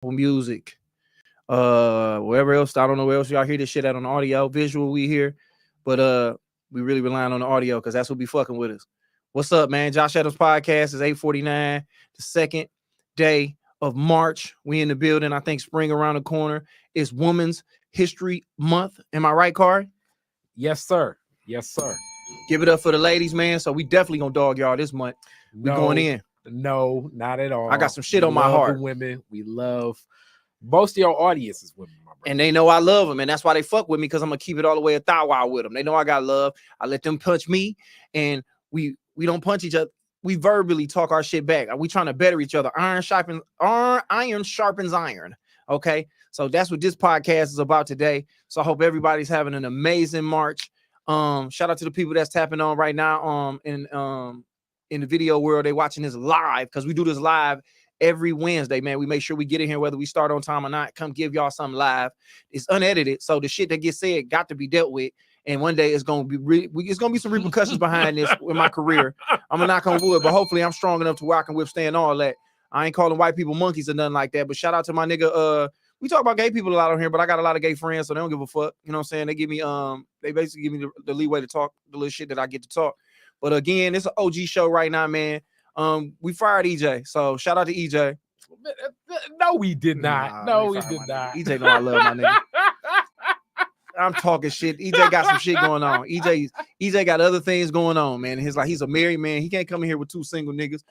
Music, wherever else. I don't know where else y'all hear this shit at on audio, visual we hear, but we really relying on the audio because that's what be fucking with us. What's up, man? Josh Adams Podcast is 8:49, the second day of March. We in the building. I think spring around the corner. It's Women's History Month. Am I right, Khary? Yes, sir. Yes, sir. Give it up for the ladies, man. So we definitely gonna dog y'all this month. We going in. No, not at all. I got some shit on my heart. The women, we love most of your audience is women, my brother. And they know I love them, and that's why they fuck with me, because I'm gonna keep it all the way a thou wow with them. They know I got love. I let them punch me, and we don't punch each other. We verbally talk our shit back. We trying to better each other. Iron sharpens iron. Okay, so that's what this podcast is about today. So I hope everybody's having an amazing March. Shout out to the people that's tapping on right now. In the video world, they watching this live, because we do this live every Wednesday, man. We make sure we get in here whether we start on time or not. Come give y'all something live. It's unedited, so the shit that gets said got to be dealt with. And one day it's gonna be some repercussions behind this in my career. I'm gonna knock on wood, but hopefully I'm strong enough to where I can withstand all that. I ain't calling white people monkeys or nothing like that. But shout out to my nigga. We talk about gay people a lot on here, but I got a lot of gay friends, so they don't give a fuck. You know what I'm saying? They give me they basically give me the leeway to talk the little shit that I get to talk. But again, it's an OG show right now, man. We fired EJ, so shout out to EJ. No, we did not. No, we did not. EJ know I love my nigga. I'm talking shit. EJ got some shit going on. EJ got other things going on, man. He's a married man. He can't come in here with two single niggas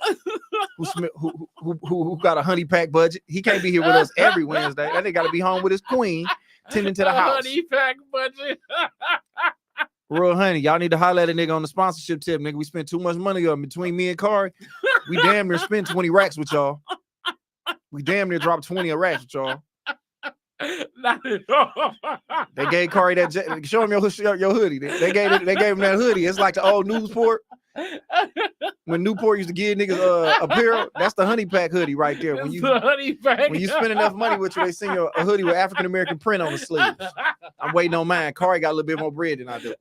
who got a honey pack budget. He can't be here with us every Wednesday. That nigga got to be home with his queen, tending to the house. Honey pack budget. Real honey, y'all need to holler at a nigga on the sponsorship tip, nigga. We spent too much money on between me and Khary. We damn near spent 20 racks with y'all. We damn near dropped 20 racks with y'all. Not at all. They gave Khary that. Show him your hoodie. They gave him that hoodie. It's like the old Newport. When Newport used to give niggas apparel, that's the honey pack hoodie right there. When you spend enough money with you, they send you a hoodie with African American print on the sleeves. I'm waiting on mine. Khary got a little bit more bread than I do.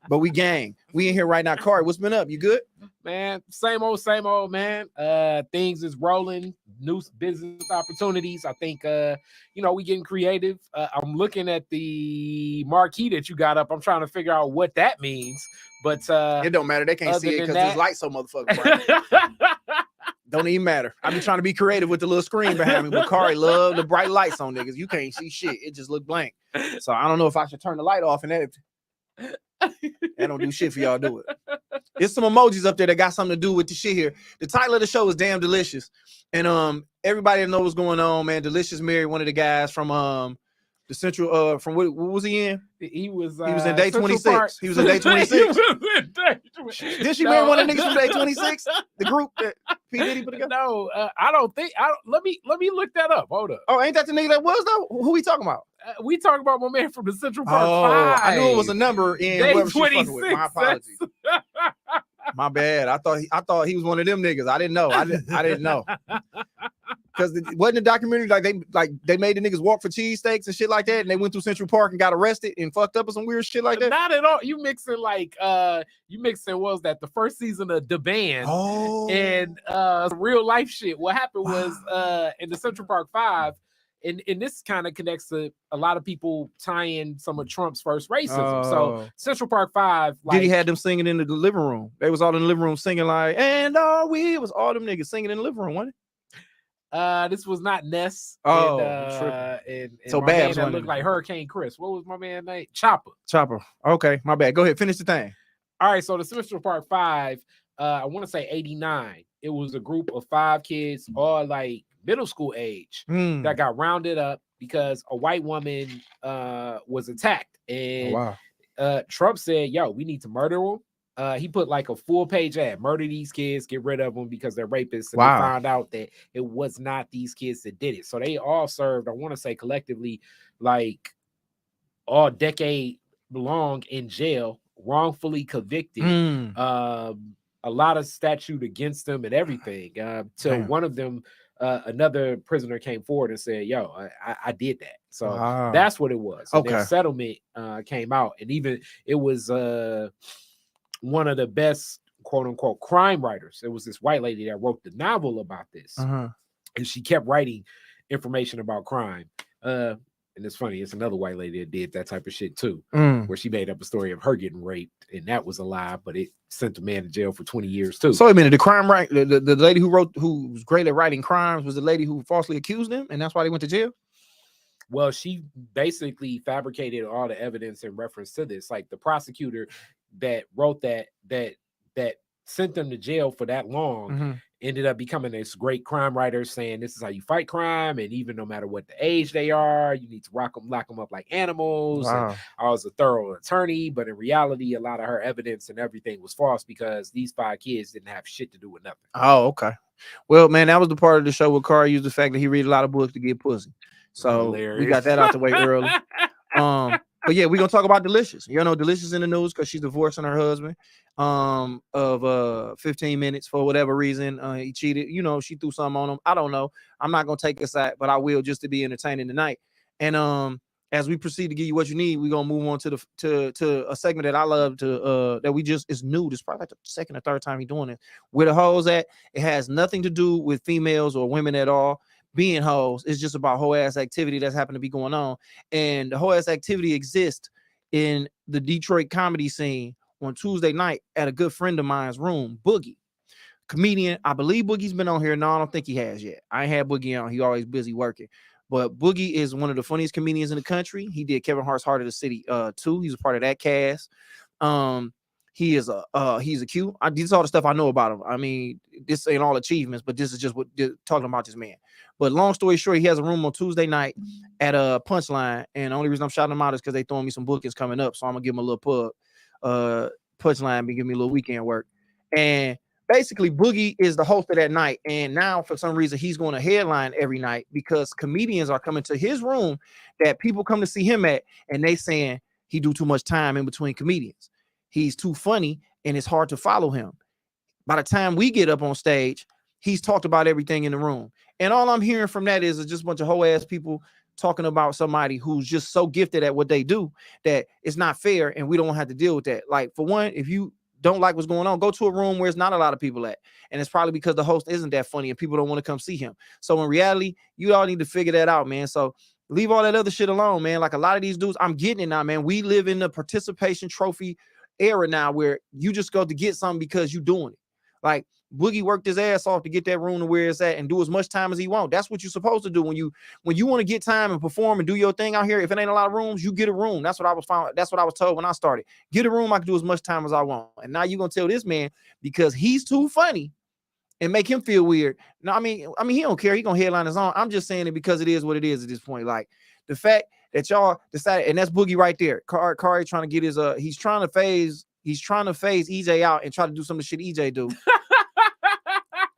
But we gang. We in here right now. Khary, what's been up? You good? Man, same old, man. Things is rolling. New business opportunities. I think we getting creative. I'm looking at the marquee that you got up. I'm trying to figure out what that means. But it don't matter. They can't see it because this light so motherfucking bright. Don't even matter. I've been trying to be creative with the little screen behind me, but Khary love the bright lights on niggas. You can't see shit. It just look blank. So I don't know if I should turn the light off and that don't do shit for y'all. Do it. There's some emojis up there that got something to do with the shit here. The title of the show is Damn Deelishis. And everybody knows what's going on, man. Deelishis married one of the guys from the Central from what was he in? He was in Day 26. He was in Day 26. Did she marry one of the niggas from Day 26? The group that P. Diddy put together? No, I don't think. Let me look that up. Hold up. Oh, ain't that the nigga that was though? Who we talking about? We talking about my man from the Central Park 5. I knew it was a number in Day whoever 26. She with. My apologies. My bad. I thought he was one of them niggas. I didn't know. I didn't know. Because wasn't the documentary they made the niggas walk for cheesesteaks and shit like that, and they went through Central Park and got arrested and fucked up or some weird shit like that? Not at all. You mixing what was that, the first season of The Band and real life shit. What happened was in the Central Park 5, and this kind of connects to a lot of people tying some of Trump's first racism. So Central Park 5, Diddy had them singing in the living room. They was all in the living room singing like, and all it was all them niggas singing in the living room, wasn't it? This was not Ness. And so bad. That looked like Hurricane Chris. What was my man's name? Chopper. Okay, my bad. Go ahead, finish the thing. All right, so the Central Park 5, I want to say 89. It was a group of 5 kids, all like middle school age, that got rounded up because a white woman was attacked. And Trump said, yo, we need to murder them. He put like a full-page ad, murder these kids, get rid of them because they're rapists. And they found out that it was not these kids that did it. So they all served, I want to say collectively, like all decade long in jail, wrongfully convicted. A lot of statute against them and everything. Till one of them, another prisoner came forward and said, yo, I did that. So that's what it was. And their settlement came out. And even it was one of the best, quote unquote, crime writers. It was this white lady that wrote the novel about this. and she kept writing information about crime. And it's funny, it's another white lady that did that type of shit too, where she made up a story of her getting raped, and that was a lie, but it sent the man to jail for 20 years too. So wait a minute, the crime right, the lady who was great at writing crimes was the lady who falsely accused him, and that's why they went to jail? Well, she basically fabricated all the evidence in reference to this. Like the prosecutor that wrote that sent them to jail for that long ended up becoming this great crime writer, saying this is how you fight crime, and even no matter what the age they are, you need to lock them up like animals. Wow. And I was a thorough attorney, but in reality, a lot of her evidence and everything was false because these 5 kids didn't have shit to do with nothing. Oh, okay. Well, man, that was the part of the show where Khary used the fact that he read a lot of books to get pussy. So Hilarious. We got that out the way early. But yeah, we're gonna talk about Deelishis. You know, Deelishis in the news because she's divorcing her husband of 15 minutes for whatever reason. He cheated. You know, she threw something on him. I don't know. I'm not gonna take a side, but I will just to be entertaining tonight. And as we proceed to give you what you need, we're gonna move on to a segment that I love to that we just is new. This is probably like the second or third time he's doing it. Where the hoes at? It has nothing to do with females or women at all being hoes. It's just about whole ass activity that's happened to be going on. And the whole ass activity exists in the Detroit comedy scene on Tuesday night at a good friend of mine's room, Boogie. Comedian. I believe Boogie's been on here. No, I don't think he has yet. I ain't had Boogie on. He always busy working. But Boogie is one of the funniest comedians in the country. He did Kevin Hart's Heart of the City too. He's a part of that cast. He's a Q. This is all the stuff I know about him. I mean, this ain't all achievements, but this is just what talking about this man. But long story short, he has a room on Tuesday night at a Punchline, and the only reason I'm shouting him out is because they throwing me some bookings coming up, so I'm gonna give him a little plug. Punchline be giving me a little weekend work, and basically Boogie is the host of that night, and now for some reason he's going to headline every night because comedians are coming to his room that people come to see him at, and they saying he do too much time in between comedians. He's too funny, and it's hard to follow him. By the time we get up on stage, he's talked about everything in the room. And all I'm hearing from that is just a bunch of whole ass people talking about somebody who's just so gifted at what they do that it's not fair and we don't have to deal with that. Like, for one, if you don't like what's going on, go to a room where it's not a lot of people at. And it's probably because the host isn't that funny and people don't want to come see him. So in reality, you all need to figure that out, man. So leave all that other shit alone, man. Like a lot of these dudes, I'm getting it now, man. We live in the participation trophy era now where you just go to get something because you doing it. Like Boogie worked his ass off to get that room to where it's at and do as much time as he wants. That's what you're supposed to do when you want to get time and perform and do your thing out here. If it ain't a lot of rooms, you get a room. That's what I was found. That's what I was told when I started. Get a room, I can do as much time as I want. And now you're gonna tell this man because he's too funny and make him feel weird. No, I mean he don't care. He gonna headline his own. I'm just saying it because it is what it is at this point. Like the fact that y'all decided, and that's Boogie right there. Khary trying to get his he's trying to phase EJ out and try to do some of the shit EJ do.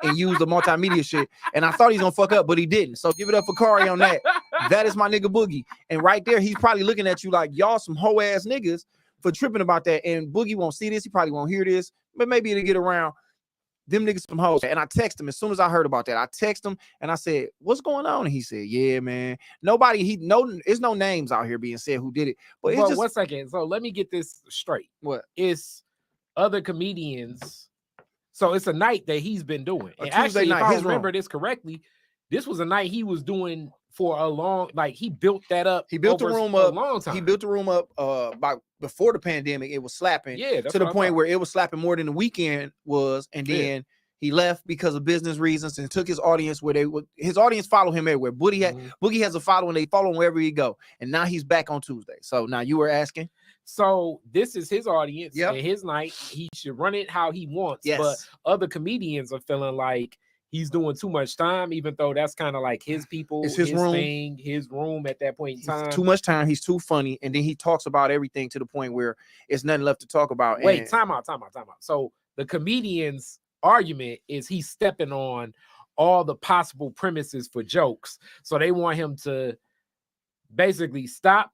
And use the multimedia shit. And I thought he's gonna fuck up, but he didn't. So give it up for Khary on that. That is my nigga Boogie. And right there, he's probably looking at you like y'all some hoe ass niggas for tripping about that. And Boogie won't see this. He probably won't hear this, but maybe it'll get around. Them niggas some hoes. And I text him as soon as I heard about that. I text him and I said, "What's going on?" And he said, "Yeah, man. There's no names out here being said who did it." But it's just 1 second. So let me get this straight. What? It's other comedians. So it's a night that he's been doing. And Tuesday actually, night, if I remember this correctly, this was a night he was doing for a long, like he built that up. He built the room up a long time. He built the room up about before the pandemic. It was slapping to the point where it was slapping more than the weekend was, and then he left because of business reasons and took his audience where his audience follow him everywhere. Boogie has a following, they follow him wherever he go. And now he's back on Tuesday. So now you were asking. So this is his audience and his night. He should run it how he wants. Yes. But other comedians are feeling like he's doing too much time, even though that's kind of like his people, it's his room. thing, his room at that point in time. Too much time. He's too funny. And then he talks about everything to the point where it's nothing left to talk about. Wait, time out. So the comedian's argument is he's stepping on all the possible premises for jokes. So they want him to basically stop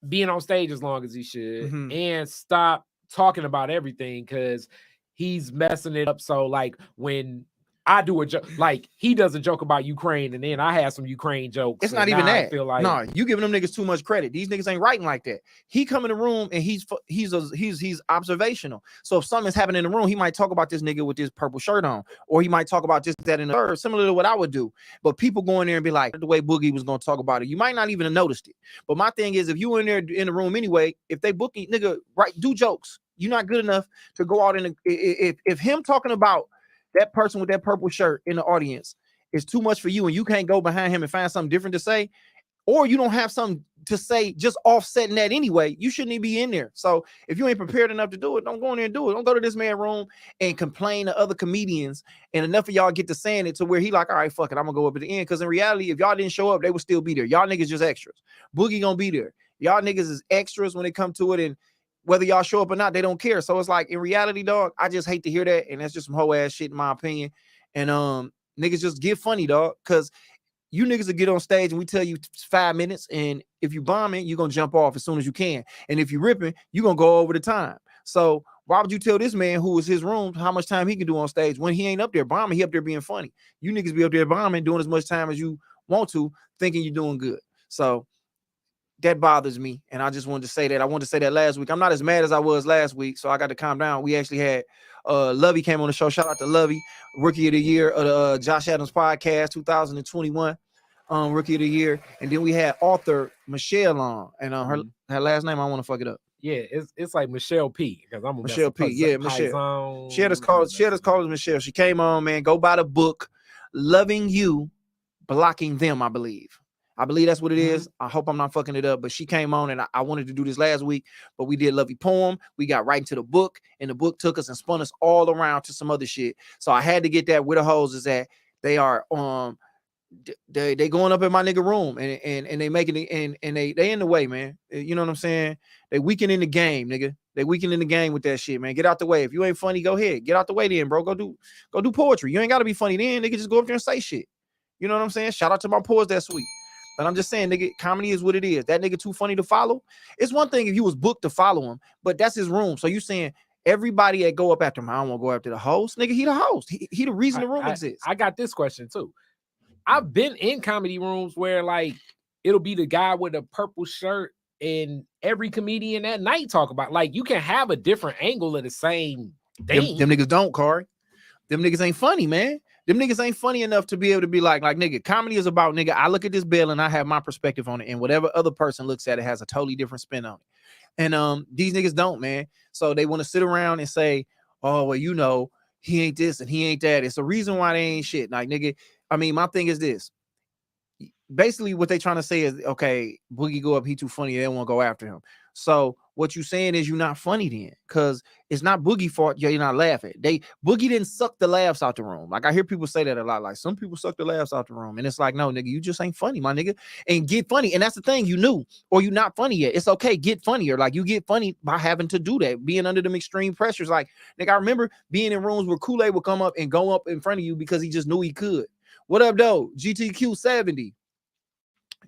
being on stage as long as he should and stop talking about everything because he's messing it up. So like when I do a joke, like he does a joke about Ukraine, and then I have some Ukraine jokes. It's not even that. I feel like, no, you giving them niggas too much credit. These niggas ain't writing like that. He come in the room and he's observational. So if something's happening in the room, he might talk about this nigga with this purple shirt on, or he might talk about this, that, and the third, similar to what I would do. But people go in there and be like, the way Boogie was gonna talk about it, you might not even have noticed it. But my thing is, if you in there in the room anyway, if they booking nigga, right, do jokes. You're not good enough to go out in if him talking about that person with that purple shirt in the audience is too much for you, and you can't go behind him and find something different to say, or you don't have something to say just offsetting that anyway, you shouldn't even be in there. So if you ain't prepared enough to do it, don't go in there and do it. Don't go to this man's room and complain to other comedians, and enough of y'all get to saying it to where he like, all right, fuck it, I'm gonna go up at the end. Because in reality, if y'all didn't show up, they would still be there. Y'all niggas just extras. Boogie gonna be there. Y'all niggas is extras when it come to it, and whether y'all show up or not, they don't care. So it's like, in reality, dog, I just hate to hear that, and that's just some hoe ass shit in my opinion. And niggas just get funny, dog, because you niggas will get on stage and we tell you 5 minutes, and if you bombing, you're gonna jump off as soon as you can. And if you ripping, you're gonna go over the time. So why would you tell this man who is his room how much time he can do on stage when he ain't up there bombing? He up there being funny. You niggas be up there bombing, doing as much time as you want to, thinking you're doing good. So that bothers me, and I just wanted to say that. I wanted to say that last week. I'm not as mad as I was last week, so I got to calm down. We actually had Lovey came on the show. Shout out to Lovey, Rookie of the Year of the Josh Adams podcast 2021, Rookie of the Year. And then we had author Michelle on, and her last name, I want to fuck it up. Yeah, it's like Michelle P, because I'm Michelle P. Yeah, Michelle. She had us called Michelle. She came on, man. Go buy the book, Loving You, Blocking Them, I believe that's what it is. I hope I'm not fucking it up, but she came on, and I wanted to do this last week, but we did Lovey Poem. We got right into the book, and the book took us and spun us all around to some other shit. So I had to get that. Where the hoes is at. They are they going up in my nigga room, and they making it, and they in the way, man. You know what I'm saying? They weaken in the game, nigga. They weaken in the game with that shit, man. Get out the way. If you ain't funny, go ahead. Get out the way then, bro. Go do poetry. You ain't gotta be funny then, nigga. Just go up there and say shit. You know what I'm saying? Shout out to my poets that sweet. But I'm just saying, nigga, comedy is what it is. That nigga too funny to follow. It's one thing if you was booked to follow him, but that's his room. So you saying everybody that go up after him, I don't want to go after the host. Nigga, he the host. He the reason the room exists. I got this question too. I've been in comedy rooms where like it'll be the guy with a purple shirt, and every comedian that night talk about, like, you can have a different angle of the same thing. Them niggas don't, Khary. Them niggas ain't funny, man. Them niggas ain't funny enough to be able to be like, nigga, comedy is about, nigga, I look at this bill and I have my perspective on it, and whatever other person looks at it has a totally different spin on it. And these niggas don't, man. So they want to sit around and say, oh, well, you know, he ain't this and he ain't that. It's the reason why they ain't shit. Like, nigga, I mean, my thing is this. Basically, what they trying to say is, okay, Boogie go up, he too funny, they don't want to go after him. So what you saying is you're not funny then, because it's not Boogie fault. You're not laughing. Boogie didn't suck the laughs out the room. Like, I hear people say that a lot. Like, some people suck the laughs out the room, and it's like, no, nigga, you just ain't funny, my nigga. And get funny, and that's the thing. You knew, or you not funny yet. It's okay. Get funnier. Like, you get funny by having to do that, being under them extreme pressures. Like, nigga, I remember being in rooms where Kool-Aid would come up and go up in front of you because he just knew he could. What up, though? GTQ 70.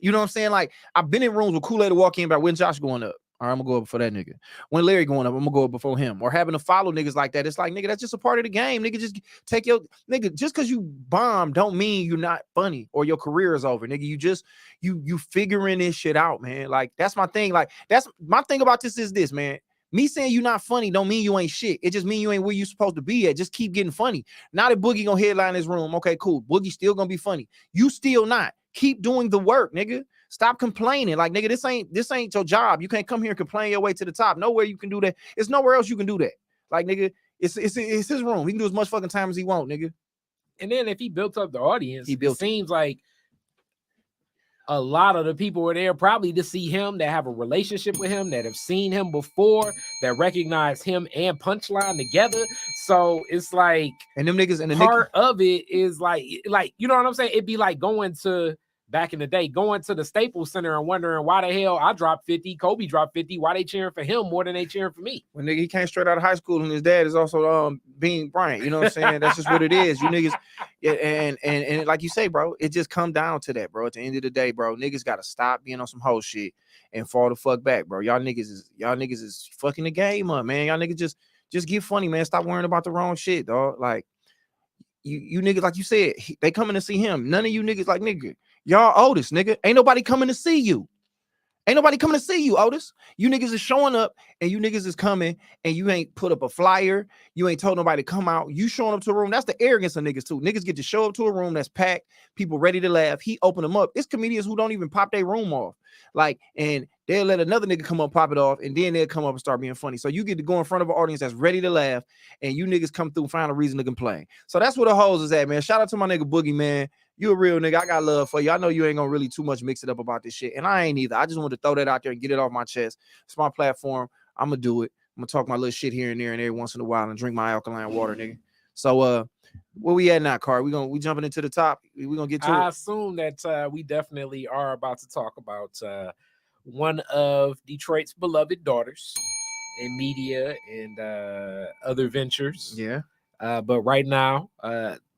You know what I'm saying? Like, I've been in rooms with Kool-Aid to walk in, but when Josh going up, all right, I'm gonna go up before that nigga. When Larry going up, I'm gonna go up before him. Or having to follow niggas like that. It's like, nigga, that's just a part of the game. Nigga, just take your nigga. Just because you bomb don't mean you're not funny or your career is over, nigga. You just you figuring this shit out, man. Like, that's my thing. Like, that's my thing about this is this, man. Me saying you not funny don't mean you ain't shit. It just mean you ain't where you supposed to be at. Just keep getting funny. Now that Boogie gonna headline his room, okay, cool. Boogie still gonna be funny. You still not. Keep doing the work, nigga. Stop complaining. Like, nigga, this ain't your job. You can't come here and complain your way to the top. Nowhere you can do that. It's nowhere else you can do that. Like, nigga, it's his room. He can do as much fucking time as he want, nigga. And then if he built up the audience, it seems like a lot of the people were there probably to see him, that have a relationship with him, that have seen him before, that recognize him and Punchline together. So it's like, and them niggas, and the part of it is like, you know what I'm saying? It'd be like going to, back in the day, going to the Staples Center and wondering why the hell I dropped 50, Kobe dropped 50. Why they cheering for him more than they cheering for me? When nigga, he came straight out of high school and his dad is also Bean Bryant. You know what I'm saying? That's just what it is. You niggas, yeah, and like you say, bro, it just come down to that, bro. At the end of the day, bro, niggas gotta stop being on some whole shit and fall the fuck back, bro. Y'all niggas is fucking the game up, man. Y'all niggas just get funny, man. Stop worrying about the wrong shit, dog. Like, you niggas, like you said, they coming to see him. None of you niggas like, nigga, y'all Otis, nigga. Ain't nobody coming to see you. Ain't nobody coming to see you, Otis. You niggas is showing up and you niggas is coming and you ain't put up a flyer. You ain't told nobody to come out. You showing up to a room. That's the arrogance of niggas too. Niggas get to show up to a room that's packed, people ready to laugh. He open them up. It's comedians who don't even pop their room off. Like, and they'll let another nigga come up, pop it off, and then they'll come up and start being funny. So you get to go in front of an audience that's ready to laugh, and you niggas come through, find a reason to complain. So that's where the hoes is at, man. Shout out to my nigga Boogie, man. You a real nigga. I got love for you. I know you ain't gonna really too much mix it up about this shit, and I ain't either. I just want to throw that out there and get it off my chest. It's my platform. I'm gonna do it. I'm gonna talk my little shit here and there and every once in a while and drink my alkaline water, nigga. So where we at now, Car? We jumping into the top. We gonna get to it. I assume that we definitely are about to talk about one of Detroit's beloved daughters in media and other ventures. Yeah. But right now,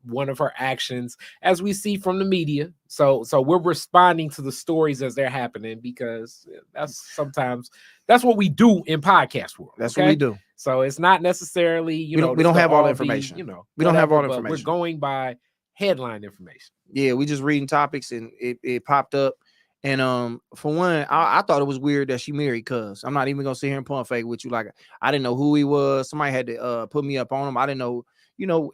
one of her actions, as we see from the media, so we're responding to the stories as they're happening, because that's what we do in podcast world. That's what we do. So it's not necessarily, we don't have all the information. We don't have all the information. We're going by headline information. Yeah, we just reading topics and it popped up. And for one, I thought it was weird that she married Cuz. I'm not even gonna sit here and pump fake with you. Like, I didn't know who he was. Somebody had to put me up on him. I didn't know,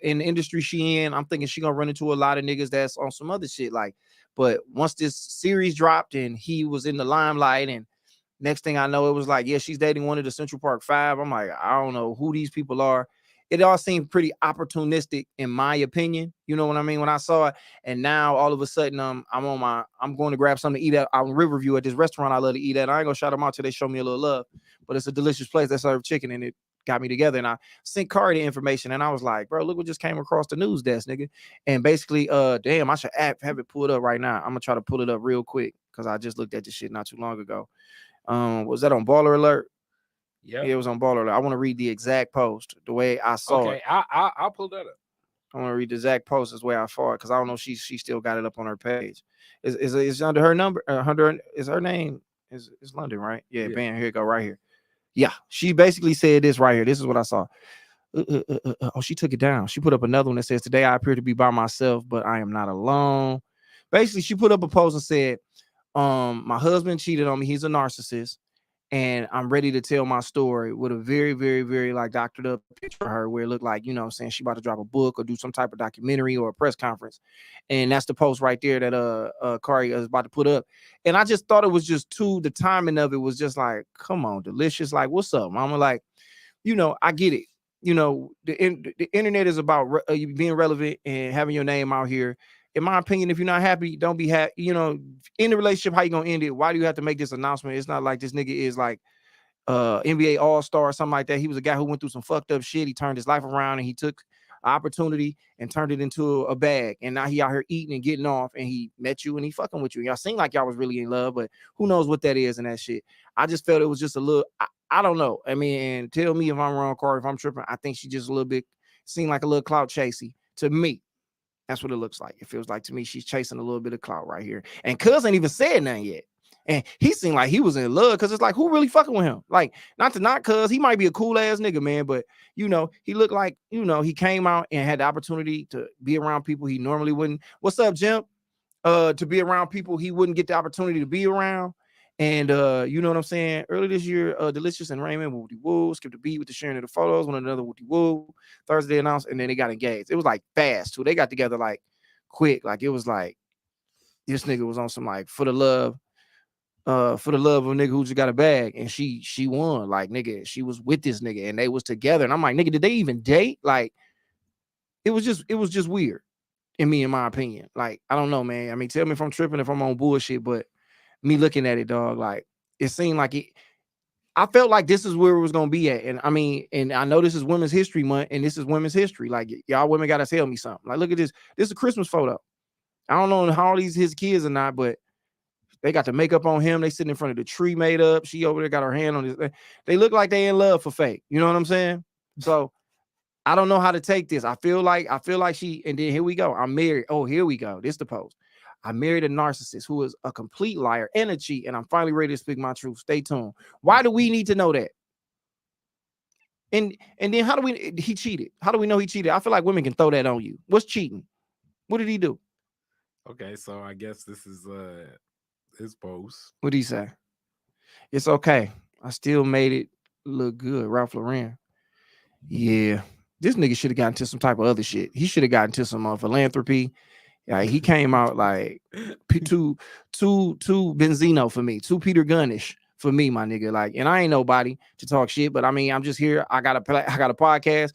in the industry she in, I'm thinking she gonna run into a lot of niggas that's on some other shit. Like, but once this series dropped and he was in the limelight, and next thing I know, it was like, yeah, she's dating one of the Central Park Five. I'm like, I don't know who these people are. It all seemed pretty opportunistic, in my opinion. You know what I mean? When I saw it, and now all of a sudden, I'm going to grab something to eat at out in Riverview at this restaurant I love to eat at. I ain't gonna shout them out till they show me a little love, but it's a delicious place that serves chicken, and it got me together. And I sent Khary the information, and I was like, bro, look what just came across the news desk, nigga. And basically, damn, I should have it pulled up right now. I'm gonna try to pull it up real quick because I just looked at this shit not too long ago. Was that on Baller Alert? Yeah, it was on Baller Alert. I want to read the exact post the way I saw it. Okay, I'll pull that up. I want to read the exact post as way I saw it, because I don't know if she still got it up on her page. Is under her number? Is her name? Is London, right? Yeah, bam, here you go, right here. Yeah, she basically said this right here. This is what I saw. Oh, she took it down. She put up another one that says, "Today I appear to be by myself, but I am not alone." Basically, she put up a post and said, my husband cheated on me. He's a narcissist. And I'm ready to tell my story, with a very, very, very like doctored up picture of her, where it looked like, I'm saying, she about to drop a book or do some type of documentary or a press conference. And that's the post right there that Khary is about to put up. And I just thought it was just the timing of it was just like, come on, Deelishis, like, what's up, mama? Like, I get it. The internet is about being relevant and having your name out here. In my opinion, if you're not happy, don't be happy. In the relationship, how you gonna end it? Why do you have to make this announcement? It's not like this nigga is like NBA All-Star or something like that. He was a guy who went through some fucked up shit. He turned his life around, and he took an opportunity and turned it into a bag. And now he out here eating and getting off, and he met you and he fucking with you. Y'all seem like y'all was really in love, but who knows what that is and that shit. I just felt it was just a little, I don't know. I mean, and tell me if I'm wrong, Khary, if I'm tripping. I think she just a little bit seemed like a little clout chasey to me. That's what it looks like. It feels like to me she's chasing a little bit of clout right here. And Cuz ain't even said nothing yet. And he seemed like he was in love, because it's like, who really fucking with him? Like, not Cuz, he might be a cool ass nigga, man, but he looked like, he came out and had the opportunity to be around people he normally wouldn't. What's up, Jim? To be around people he wouldn't get the opportunity to be around. And you know what I'm saying? Early this year, Deelishis and Raymond Woody Woo skipped a beat with the sharing of the photos, one another Woody Woo. Thursday announced, and then they got engaged. It was like fast too. They got together like quick. Like, it was like this nigga was on some like for the love of a nigga who just got a bag, and she won. Like, nigga, she was with this nigga and they was together. And I'm like, nigga, did they even date? Like, it was just weird in my opinion. Like, I don't know, man. I mean, tell me if I'm tripping, if I'm on bullshit, but me looking at it, dog, like, it seemed like I felt like this is where it was gonna be at. And I mean, and I know this is Women's History Month, and this is women's history. Like, y'all women gotta tell me something. Like, look at this. This is a Christmas photo. I don't know how old his kids or not, but they got the makeup on him. They sitting in front of the tree made up. She over there got her hand on his. They look like they in love for fake. You know what I'm saying? So I don't know how to take this. I feel like she, and then here we go. I'm married. Oh, here we go. This the post. I married a narcissist who is a complete liar and a cheat, and I'm finally ready to speak my truth. Stay tuned. Why do we need to know that? And then how do he cheated? How do we know he cheated? I feel like women can throw that on you. What's cheating? What did he do? Okay, so I guess this is his post. What did he say? It's okay. I still made it look good. Ralph Lauren. Yeah. This nigga should have gotten to some type of other shit. He should have gotten to some philanthropy. Yeah, he came out like two Benzino for me, two Peter Gunnish for me, my nigga. Like, and I ain't nobody to talk shit, but I mean, I'm just here. I got a podcast.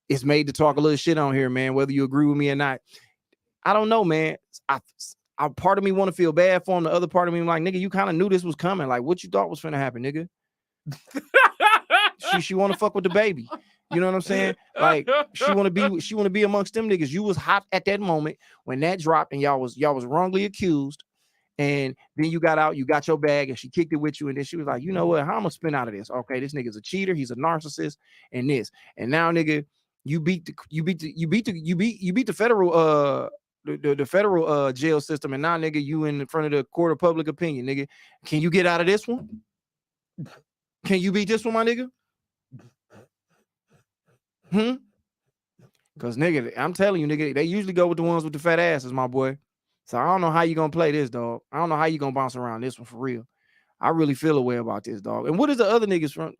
It's made to talk a little shit on here, man. Whether you agree with me or not, I don't know, man. I part of me want to feel bad for him. The other part of me, like, nigga, you kind of knew this was coming. Like, what you thought was finna happen, nigga? she want to fuck with the baby. You know what I'm saying? Like, she want to be amongst them niggas. You was hot at that moment when that dropped, and y'all was wrongly accused. And then you got out, you got your bag, and she kicked it with you. And then she was like, you know what? How I'm gonna spin out of this? Okay, this nigga's a cheater, he's a narcissist, and this. And now, nigga, you beat the federal the federal jail system, and now, nigga, you in front of the court of public opinion, nigga. Can you get out of this one? Can you beat this one, my nigga? Because, nigga, I'm telling you, nigga, they usually go with the ones with the fat asses, my boy. So I don't know how you gonna play this, dog. I don't know how you gonna bounce around this one for real. I really feel a way about this, dog. And what is the other niggas from?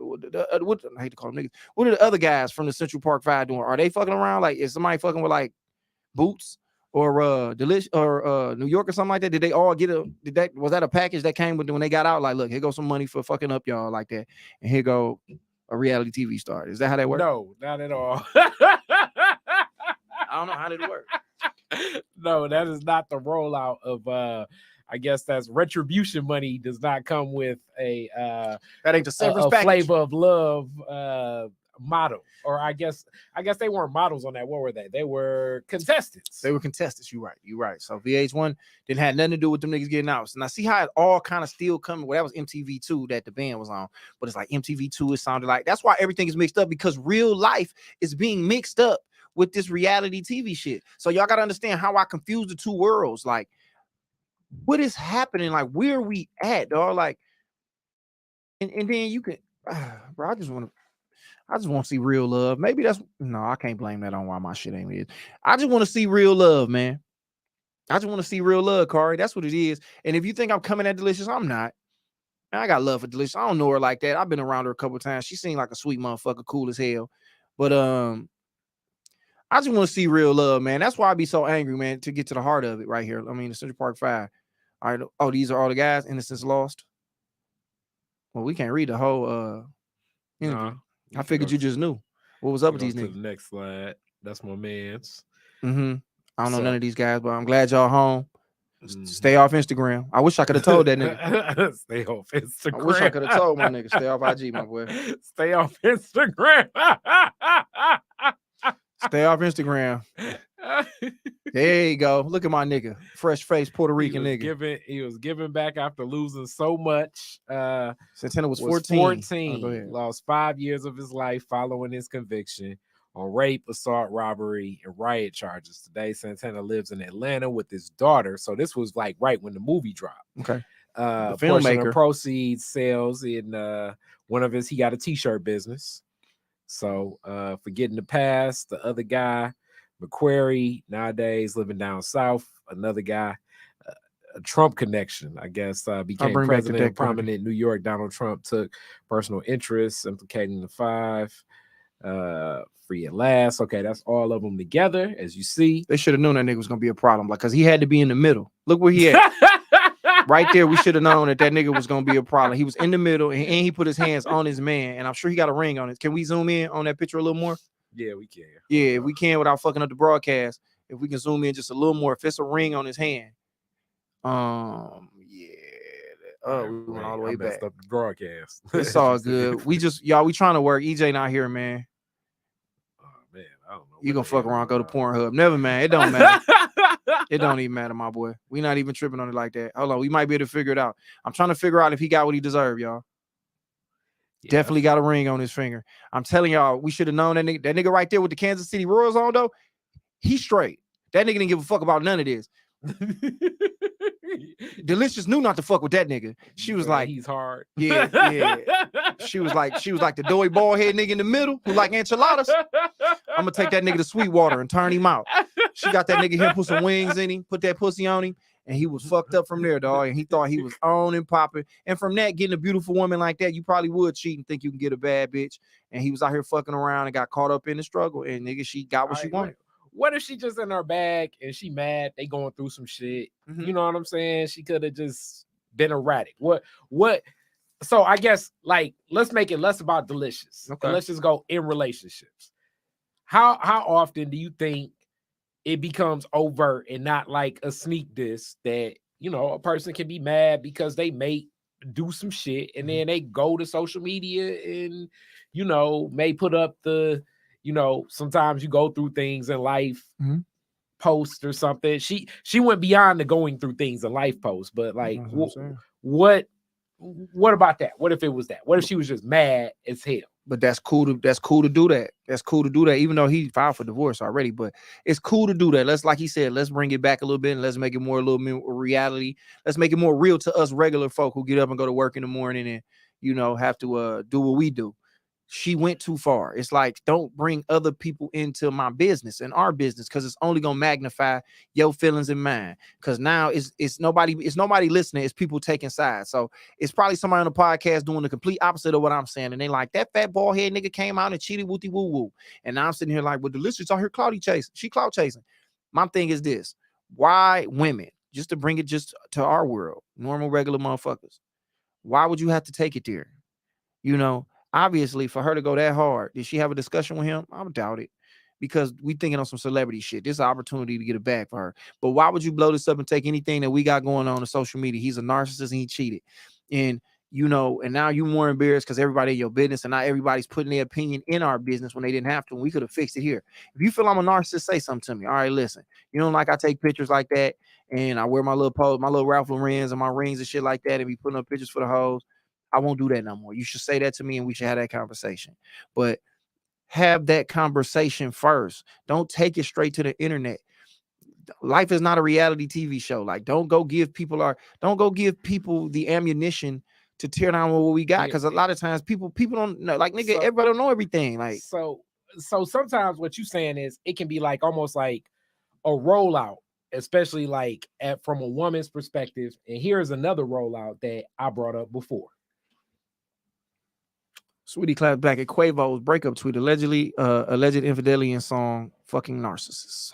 I hate to call them niggas. What are the other guys from the Central Park Five doing? Are they fucking around? Like, is somebody fucking with like Boots or Deelishis or New York or something like that? Did they all get was that a package that came with when they got out? Like, look, here goes some money for fucking up y'all like that, and here go a reality TV star. Is that how that works? No, not at all. I don't know how did it work. No, that is not the rollout of I guess that's retribution money does not come with a that ain't the severance package. Flavor of love model. Or I guess they weren't models on that. What were they? They were contestants. They were contestants. You're right. So VH1 didn't have nothing to do with them niggas getting out. And I see how it all kind of still coming. Well, that was MTV2 that the band was on, but it's like MTV2. It sounded like that's why everything is mixed up, because real life is being mixed up with this reality TV shit. So y'all gotta understand how I confuse the two worlds. Like, what is happening? Like, where are we at, dog? Like, and then you can, bro. I just want to see real love. Maybe that's no. I can't blame that on why my shit ain't it. I just want to see real love, man. I just want to see real love, Khary. That's what it is. And if you think I'm coming at Deelishis, I'm not. I got love for Deelishis. I don't know her like that. I've been around her a couple of times. She seemed like a sweet motherfucker, cool as hell. But I just want to see real love, man. That's why I be so angry, man, to get to the heart of it right here. I mean, the Central Park Five. All right. Oh, these are all the guys. Innocence lost. Well, we can't read the whole interview. I figured you just knew. What was up with these niggas? The next slide. That's my man's. I don't know none of these guys, but I'm glad y'all home. Stay off Instagram. I wish I could have told that nigga. Stay off Instagram. I wish I could have told my nigga. Stay off IG, my boy. Stay off Instagram. Stay off Instagram. There you go. Look at my nigga. Fresh face Puerto Rican nigga. He was giving back after losing so much. Santana was 14. Lost 5 years of his life following his conviction on rape, assault, robbery, and riot charges. Today, Santana lives in Atlanta with his daughter. So this was like right when the movie dropped. Okay. The filmmaker proceeds sales in one of his. He got a t-shirt business. So forgetting the past, the other guy, McQuarrie, nowadays living down south. Another guy, a Trump connection, I guess, became president of prominent New York. Donald Trump took personal interests, implicating the five. Free at last. Okay, that's all of them together, as you see. They should have known that nigga was gonna be a problem, like, because he had to be in the middle. Look where he at. Right there, we should have known that nigga was gonna be a problem. He was in the middle, and he put his hands on his man, and I'm sure he got a ring on it. Can we zoom in on that picture a little more? Yeah, we can. Yeah, if we can, without fucking up the broadcast. If we can zoom in just a little more, if it's a ring on his hand. Yeah. Oh, we went all the way back. Up the broadcast. It's all good. We trying to work. EJ not here, man. Oh man, I don't know. You gonna fuck around, go to Pornhub. Never, man. It don't matter. It don't even matter, my boy. We not even tripping on it like that. Hold on, we might be able to figure it out. I'm trying to figure out if he got what he deserved, y'all. Yeah. Definitely got a ring on his finger. I'm telling y'all, we should have known that nigga right there with the Kansas City Royals on, though. He's straight. That nigga didn't give a fuck about none of this. Deelishis knew not to fuck with that nigga. She was like, he's hard. Yeah. She was like the doughy bald head nigga in the middle who like enchiladas. I'm gonna take that nigga to Sweetwater and turn him out. She got that nigga here, put some wings in him, put that pussy on him, and he was fucked up from there, dog. And he thought he was on and popping. And from that, getting a beautiful woman like that, you probably would cheat and think you can get a bad bitch. And he was out here fucking around and got caught up in the struggle. And nigga, she got what she wanted. What if she just in her bag and she mad? They going through some shit. You know what I'm saying? She could have just been erratic. What? So I guess like let's make it less about Deelishis. Okay. And let's just go in relationships. How often do you think it becomes overt and not like a sneak diss that, you know, a person can be mad because they may do some shit and then they go to social media and, you know, may put up the, you know, sometimes you go through things in life post or something. She went beyond the going through things in life post, but like what about that? What if it was that? What if she was just mad as hell? But that's cool to do that. That's cool to do that, even though he filed for divorce already. But it's cool to do that. Let's, like he said, let's bring it back a little bit and let's make it more a little more reality. Let's make it more real to us regular folk who get up and go to work in the morning and, you know, have to do what we do. She went too far. It's like, don't bring other people into my business and our business, because it's only gonna magnify your feelings and mine. Because now it's nobody listening. It's people taking sides. So it's probably somebody on the podcast doing the complete opposite of what I'm saying, and they like, that fat bald head nigga came out and cheated wooty woo woo. And now I'm sitting here like, well, Deelishis out here clout chasing. My thing is this: why women? Just to bring it just to our world, normal regular motherfuckers. Why would you have to take it there? You know. Obviously, for her to go that hard, did she have a discussion with him? I doubt it, because we thinking on some celebrity shit. This is an opportunity to get it back for her. But why would you blow this up and take anything that we got going on social media? He's a narcissist and he cheated. And, you know, and now you more embarrassed because everybody in your business and not everybody's putting their opinion in our business when they didn't have to. And we could have fixed it here. If you feel I'm a narcissist, say something to me. All right, listen, you don't like I take pictures like that and I wear my little pose, my little Ralph Lauren's and my rings and shit like that and be putting up pictures for the hoes. I won't do that no more. You should say that to me and we should have that conversation. But have that conversation first. Don't take it straight to the internet. Life is not a reality TV show. Like, don't go give people the ammunition to tear down what we got. Because a lot of times people don't know, like, nigga, everybody don't know everything. Like, so sometimes what you saying is it can be like almost like a rollout, especially like from a woman's perspective. And here's another rollout that I brought up before. Sweetie claps back at Quavo's breakup tweet, alleged infidelity in song "Fucking Narcissist."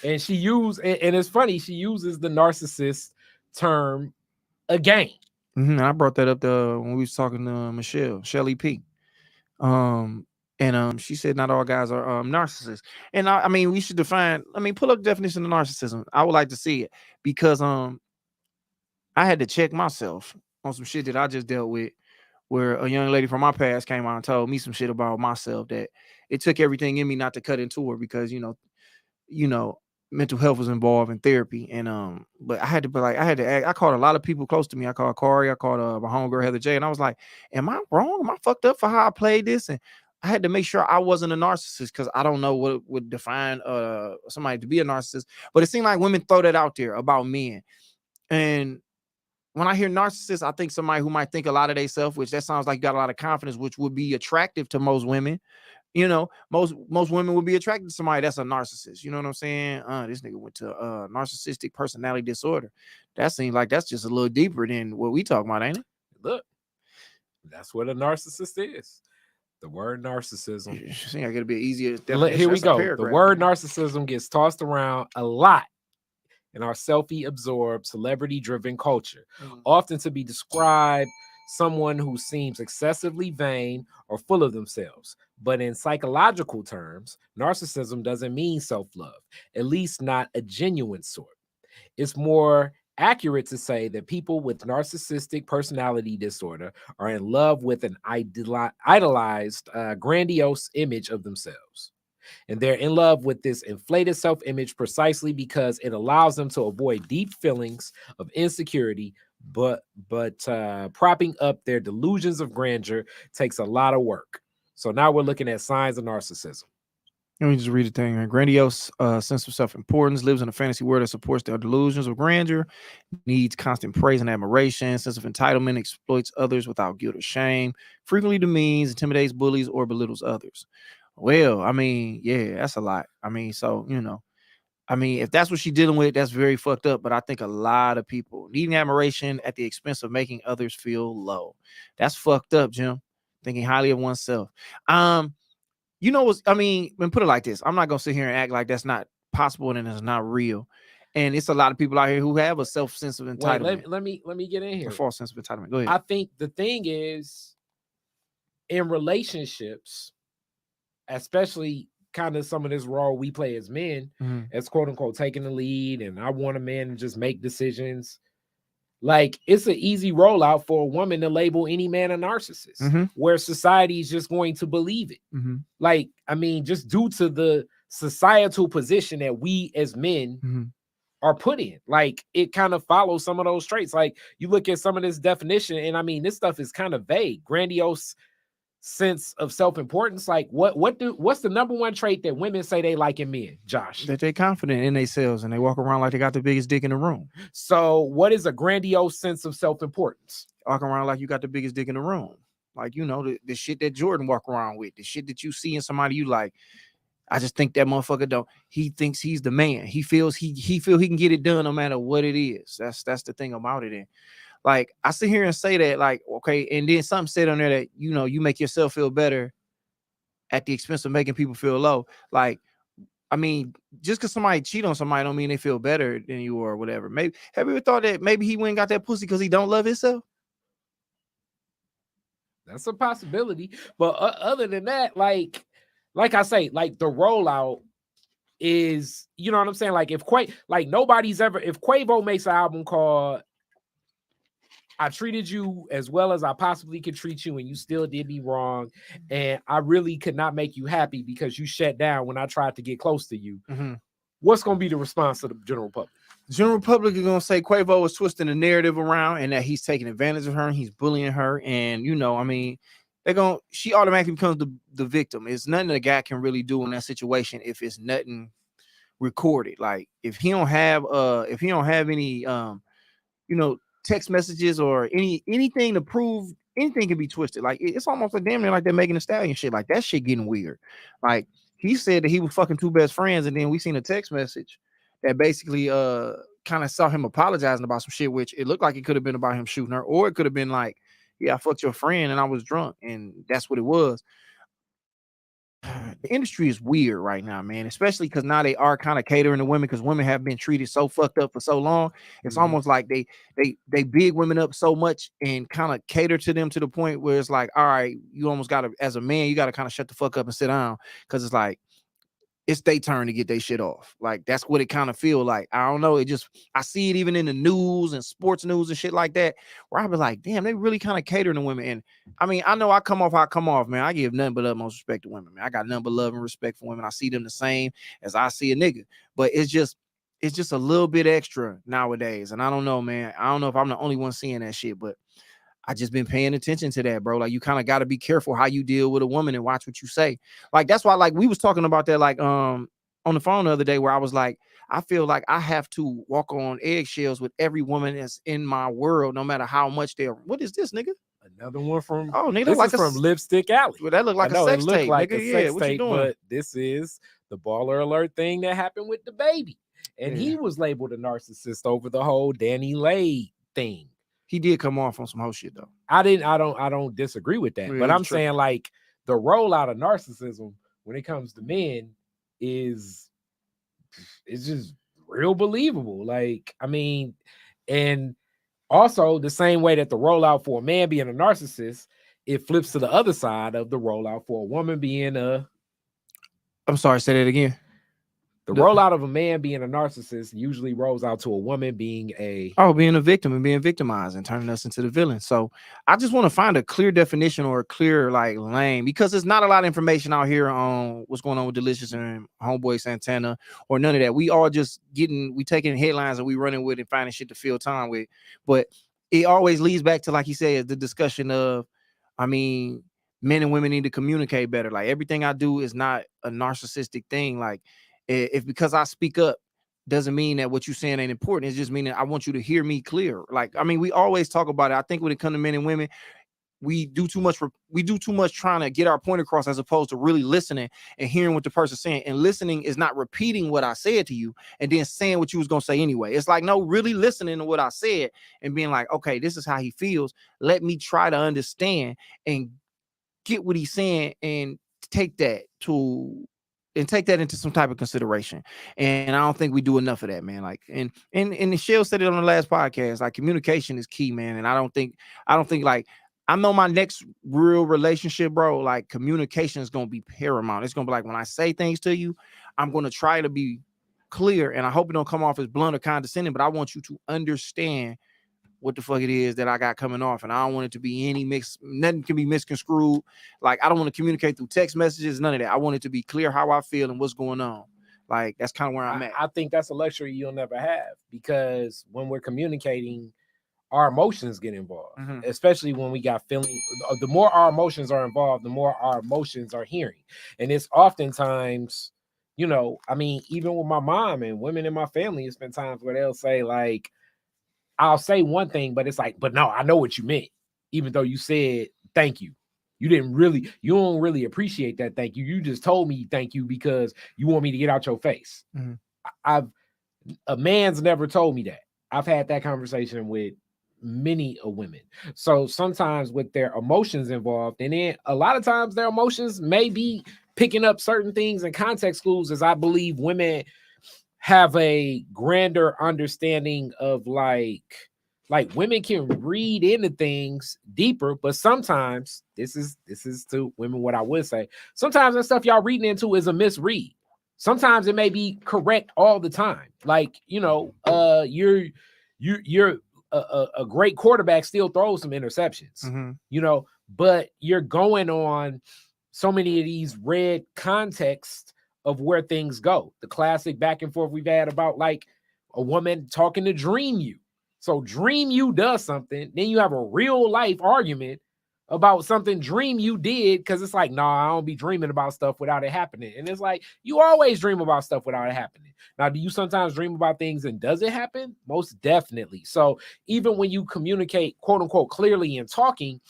And she used, and it's funny, she uses the narcissist term again. I brought that up when we was talking to Michelle, Shelly P. And she said not all guys are narcissists. And I mean, we should define. I mean, pull up the definition of narcissism. I would like to see it, because I had to check myself on some shit that I just dealt with, where a young lady from my past came out and told me some shit about myself that it took everything in me not to cut into her, because, you know, mental health was involved in therapy. And, but I called a lot of people close to me. I called Khary, I called my homegirl, Heather J. And I was like, am I wrong? Am I fucked up for how I played this? And I had to make sure I wasn't a narcissist, because I don't know what would define somebody to be a narcissist. But it seemed like women throw that out there about men. And when I hear narcissist, I think somebody who might think a lot of themselves, which that sounds like you got a lot of confidence, which would be attractive to most women. You know, most women would be attracted to somebody that's a narcissist. You know what I'm saying? This nigga went to narcissistic personality disorder. That seems like that's just a little deeper than what we talking about, ain't it? Look, that's what a narcissist is. The word narcissism. I think I got to be easier. Here we go. The word narcissism gets tossed around a lot in our selfie-absorbed, celebrity-driven culture, often to be described someone who seems excessively vain or full of themselves. But in psychological terms, narcissism doesn't mean self-love, at least not a genuine sort. It's more accurate to say that people with narcissistic personality disorder are in love with an idolized, grandiose image of themselves. And they're in love with this inflated self-image precisely because it allows them to avoid deep feelings of insecurity, but propping up their delusions of grandeur takes a lot of work. So now we're looking at signs of narcissism. Let me just read the thing. A grandiose sense of self-importance, lives in a fantasy world that supports their delusions of grandeur, needs constant praise and admiration, sense of entitlement, exploits others without guilt or shame, frequently demeans, intimidates, bullies, or belittles others. Well, I mean, yeah, that's a lot. I mean, so, I mean, if that's what she's dealing with, that's very fucked up. But I think a lot of people needing admiration at the expense of making others feel low. That's fucked up, Jim. Thinking highly of oneself. You know what? I mean, put it like this. I'm not gonna sit here and act like that's not possible and it's not real. And it's a lot of people out here who have a sense of entitlement. Wait, let me get in here. A false sense of entitlement. Go ahead. I think the thing is, in relationships, especially kind of some of this role we play as men, as quote unquote taking the lead, and I want a man to just make decisions. Like, it's an easy rollout for a woman to label any man a narcissist, where society is just going to believe it. Like, I mean, just due to the societal position that we as men are put in, like, it kind of follows some of those traits. Like, you look at some of this definition, and I mean, this stuff is kind of vague. Grandiose sense of self-importance. Like, what's the number one trait that women say they like in men, Josh? That they're confident in themselves and they walk around like they got the biggest dick in the room. So what is a grandiose sense of self-importance? Walking around like you got the biggest dick in the room. Like, the shit that Jordan walk around with, the shit that you see in somebody you like. I just think that motherfucker don't. He thinks he's the man. He feels he can get it done no matter what it is. That's the thing about it. And like, I sit here and say that, like, okay, and then something said on there that, you make yourself feel better at the expense of making people feel low. Like, I mean, just because somebody cheat on somebody don't mean they feel better than you or whatever. Maybe, have you ever thought that maybe he went and got that pussy because he don't love himself? That's a possibility. But other than that, like I say, like, the rollout is, you know what I'm saying? Like, if Quavo makes an album called I Treated You As Well As I Possibly Could Treat You and You Still Did Me Wrong, and I really could not make you happy because you shut down when I tried to get close to you, what's going to be the response of the general public? The general public is going to say Quavo is twisting the narrative around and that he's taking advantage of her and he's bullying her. And, I mean, she automatically becomes the victim. It's nothing a guy can really do in that situation if it's nothing recorded. Like, if he don't have any text messages or anything to prove, anything can be twisted. Like, it's almost like damn near like they're making a stallion shit. Like, that shit getting weird. Like, he said that he was fucking two best friends, and then we seen a text message that basically kind of saw him apologizing about some shit, which it looked like it could have been about him shooting her, or it could have been like, yeah, I fucked your friend and I was drunk, and that's what it was. The industry is weird right now, man, especially because now they are kind of catering to women, because women have been treated so fucked up for so long. It's almost like they big women up so much and kind of cater to them to the point where it's like, all right, you almost got to, as a man, you got to kind of shut the fuck up and sit down, because it's like, it's their turn to get their shit off. Like, that's what it kind of feel like. I don't know. I see it even in the news and sports news and shit like that, where I be like, damn, they really kind of cater to women. And I mean, I know I come off, man. I give nothing but utmost respect to women, man. I got nothing but love and respect for women. I see them the same as I see a nigga, but it's just a little bit extra nowadays. And I don't know, man. I don't know if I'm the only one seeing that shit, but I just been paying attention to that, bro. Like, you kind of got to be careful how you deal with a woman and watch what you say. Like, that's why, like, we was talking about that, like, on the phone the other day, where I was like, I feel like I have to walk on eggshells with every woman that's in my world, no matter how much they're. What is this, nigga? Another one from nigga, this like is from Lipstick Alley. Well, that look like a sex tape, like nigga. A sex what you tape, doing? but this is the baller alert thing that happened with the baby, and he was labeled a narcissist over the whole Danny Lay thing. He did come off on some whole shit though. I don't disagree with that, but I'm saying, like, the rollout of narcissism when it comes to men is just real believable. Like, I mean, and also the same way that the rollout for a man being a narcissist, it flips to the other side of the rollout for a woman being a. I'm sorry, say that again. The rollout of a man being a narcissist usually rolls out to a woman being being a victim and being victimized and turning us into the villain. So I just want to find a clear definition or a clear like lane, because there's not a lot of information out here on what's going on with Deelishis and homeboy Santana or none of that. We all just we taking headlines and we running with and finding shit to fill time with. But it always leads back to, like he said, the discussion of, I mean, men and women need to communicate better. Like everything I do is not a narcissistic thing. Like if because I speak up doesn't mean that what you're saying ain't important. It's just meaning I want you to hear me clear. Like, I mean, we always talk about it. I think when it comes to men and women, we do too much trying to get our point across as opposed to really listening and hearing what the person's saying. And listening is not repeating what I said to you and then saying what you was gonna say anyway. It's like, no, really listening to what I said and being like, okay, this is how he feels. Let me try to understand and get what he's saying and take that into some type of consideration. And I don't think we do enough of that, man. Like, and Michelle said it on the last podcast, like communication is key, man. And I don't think like, I know my next real relationship, bro, like communication is going to be paramount. It's going to be like, when I say things to you, I'm going to try to be clear, and I hope it don't come off as blunt or condescending, but I want you to understand what the fuck it is that I got coming off. And I don't want it to be nothing can be misconstrued. Like, I don't want to communicate through text messages, none of that. I want it to be clear how I feel and what's going on. Like, that's kind of where I'm at. I think that's a luxury you'll never have, because when we're communicating, our emotions get involved, especially when we got feelings. The more our emotions are involved, the more our emotions are hearing. And it's oftentimes, you know, I mean, even with my mom and women in my family, it's been times where they'll say, like, I'll say one thing, but it's like, but no, I know what you meant, even though you said thank you. You don't really appreciate that thank you. You just told me thank you because you want me to get out your face. A man's never told me that. I've had that conversation with many women. So sometimes with their emotions involved, and then a lot of times their emotions may be picking up certain things in context clues, as I believe women have a grander understanding of like women can read into things deeper, but sometimes this is to women what I would say. Sometimes that stuff y'all reading into is a misread. Sometimes it may be correct all the time. Like, you know, you're a great quarterback, still throws some interceptions, you know, but you're going on so many of these red contexts of where things go. The classic back and forth we've had about like a woman talking to Dream You. So Dream You does something, then you have a real life argument about something Dream You did, because it's like, nah, I don't be dreaming about stuff without it happening. And it's like, you always dream about stuff without it happening. Now, do you sometimes dream about things and does it happen? Most definitely. So even when you communicate, quote unquote, clearly in talking,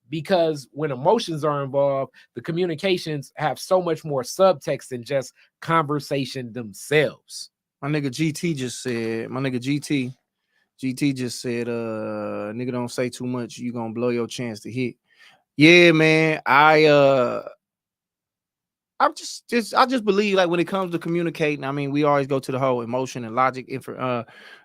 because when emotions are involved, the communications have so much more subtext than just conversation themselves. My nigga GT just said, nigga, don't say too much, you gonna blow your chance to hit. Yeah, man. I just believe, like, when it comes to communicating, I mean, we always go to the whole emotion and logic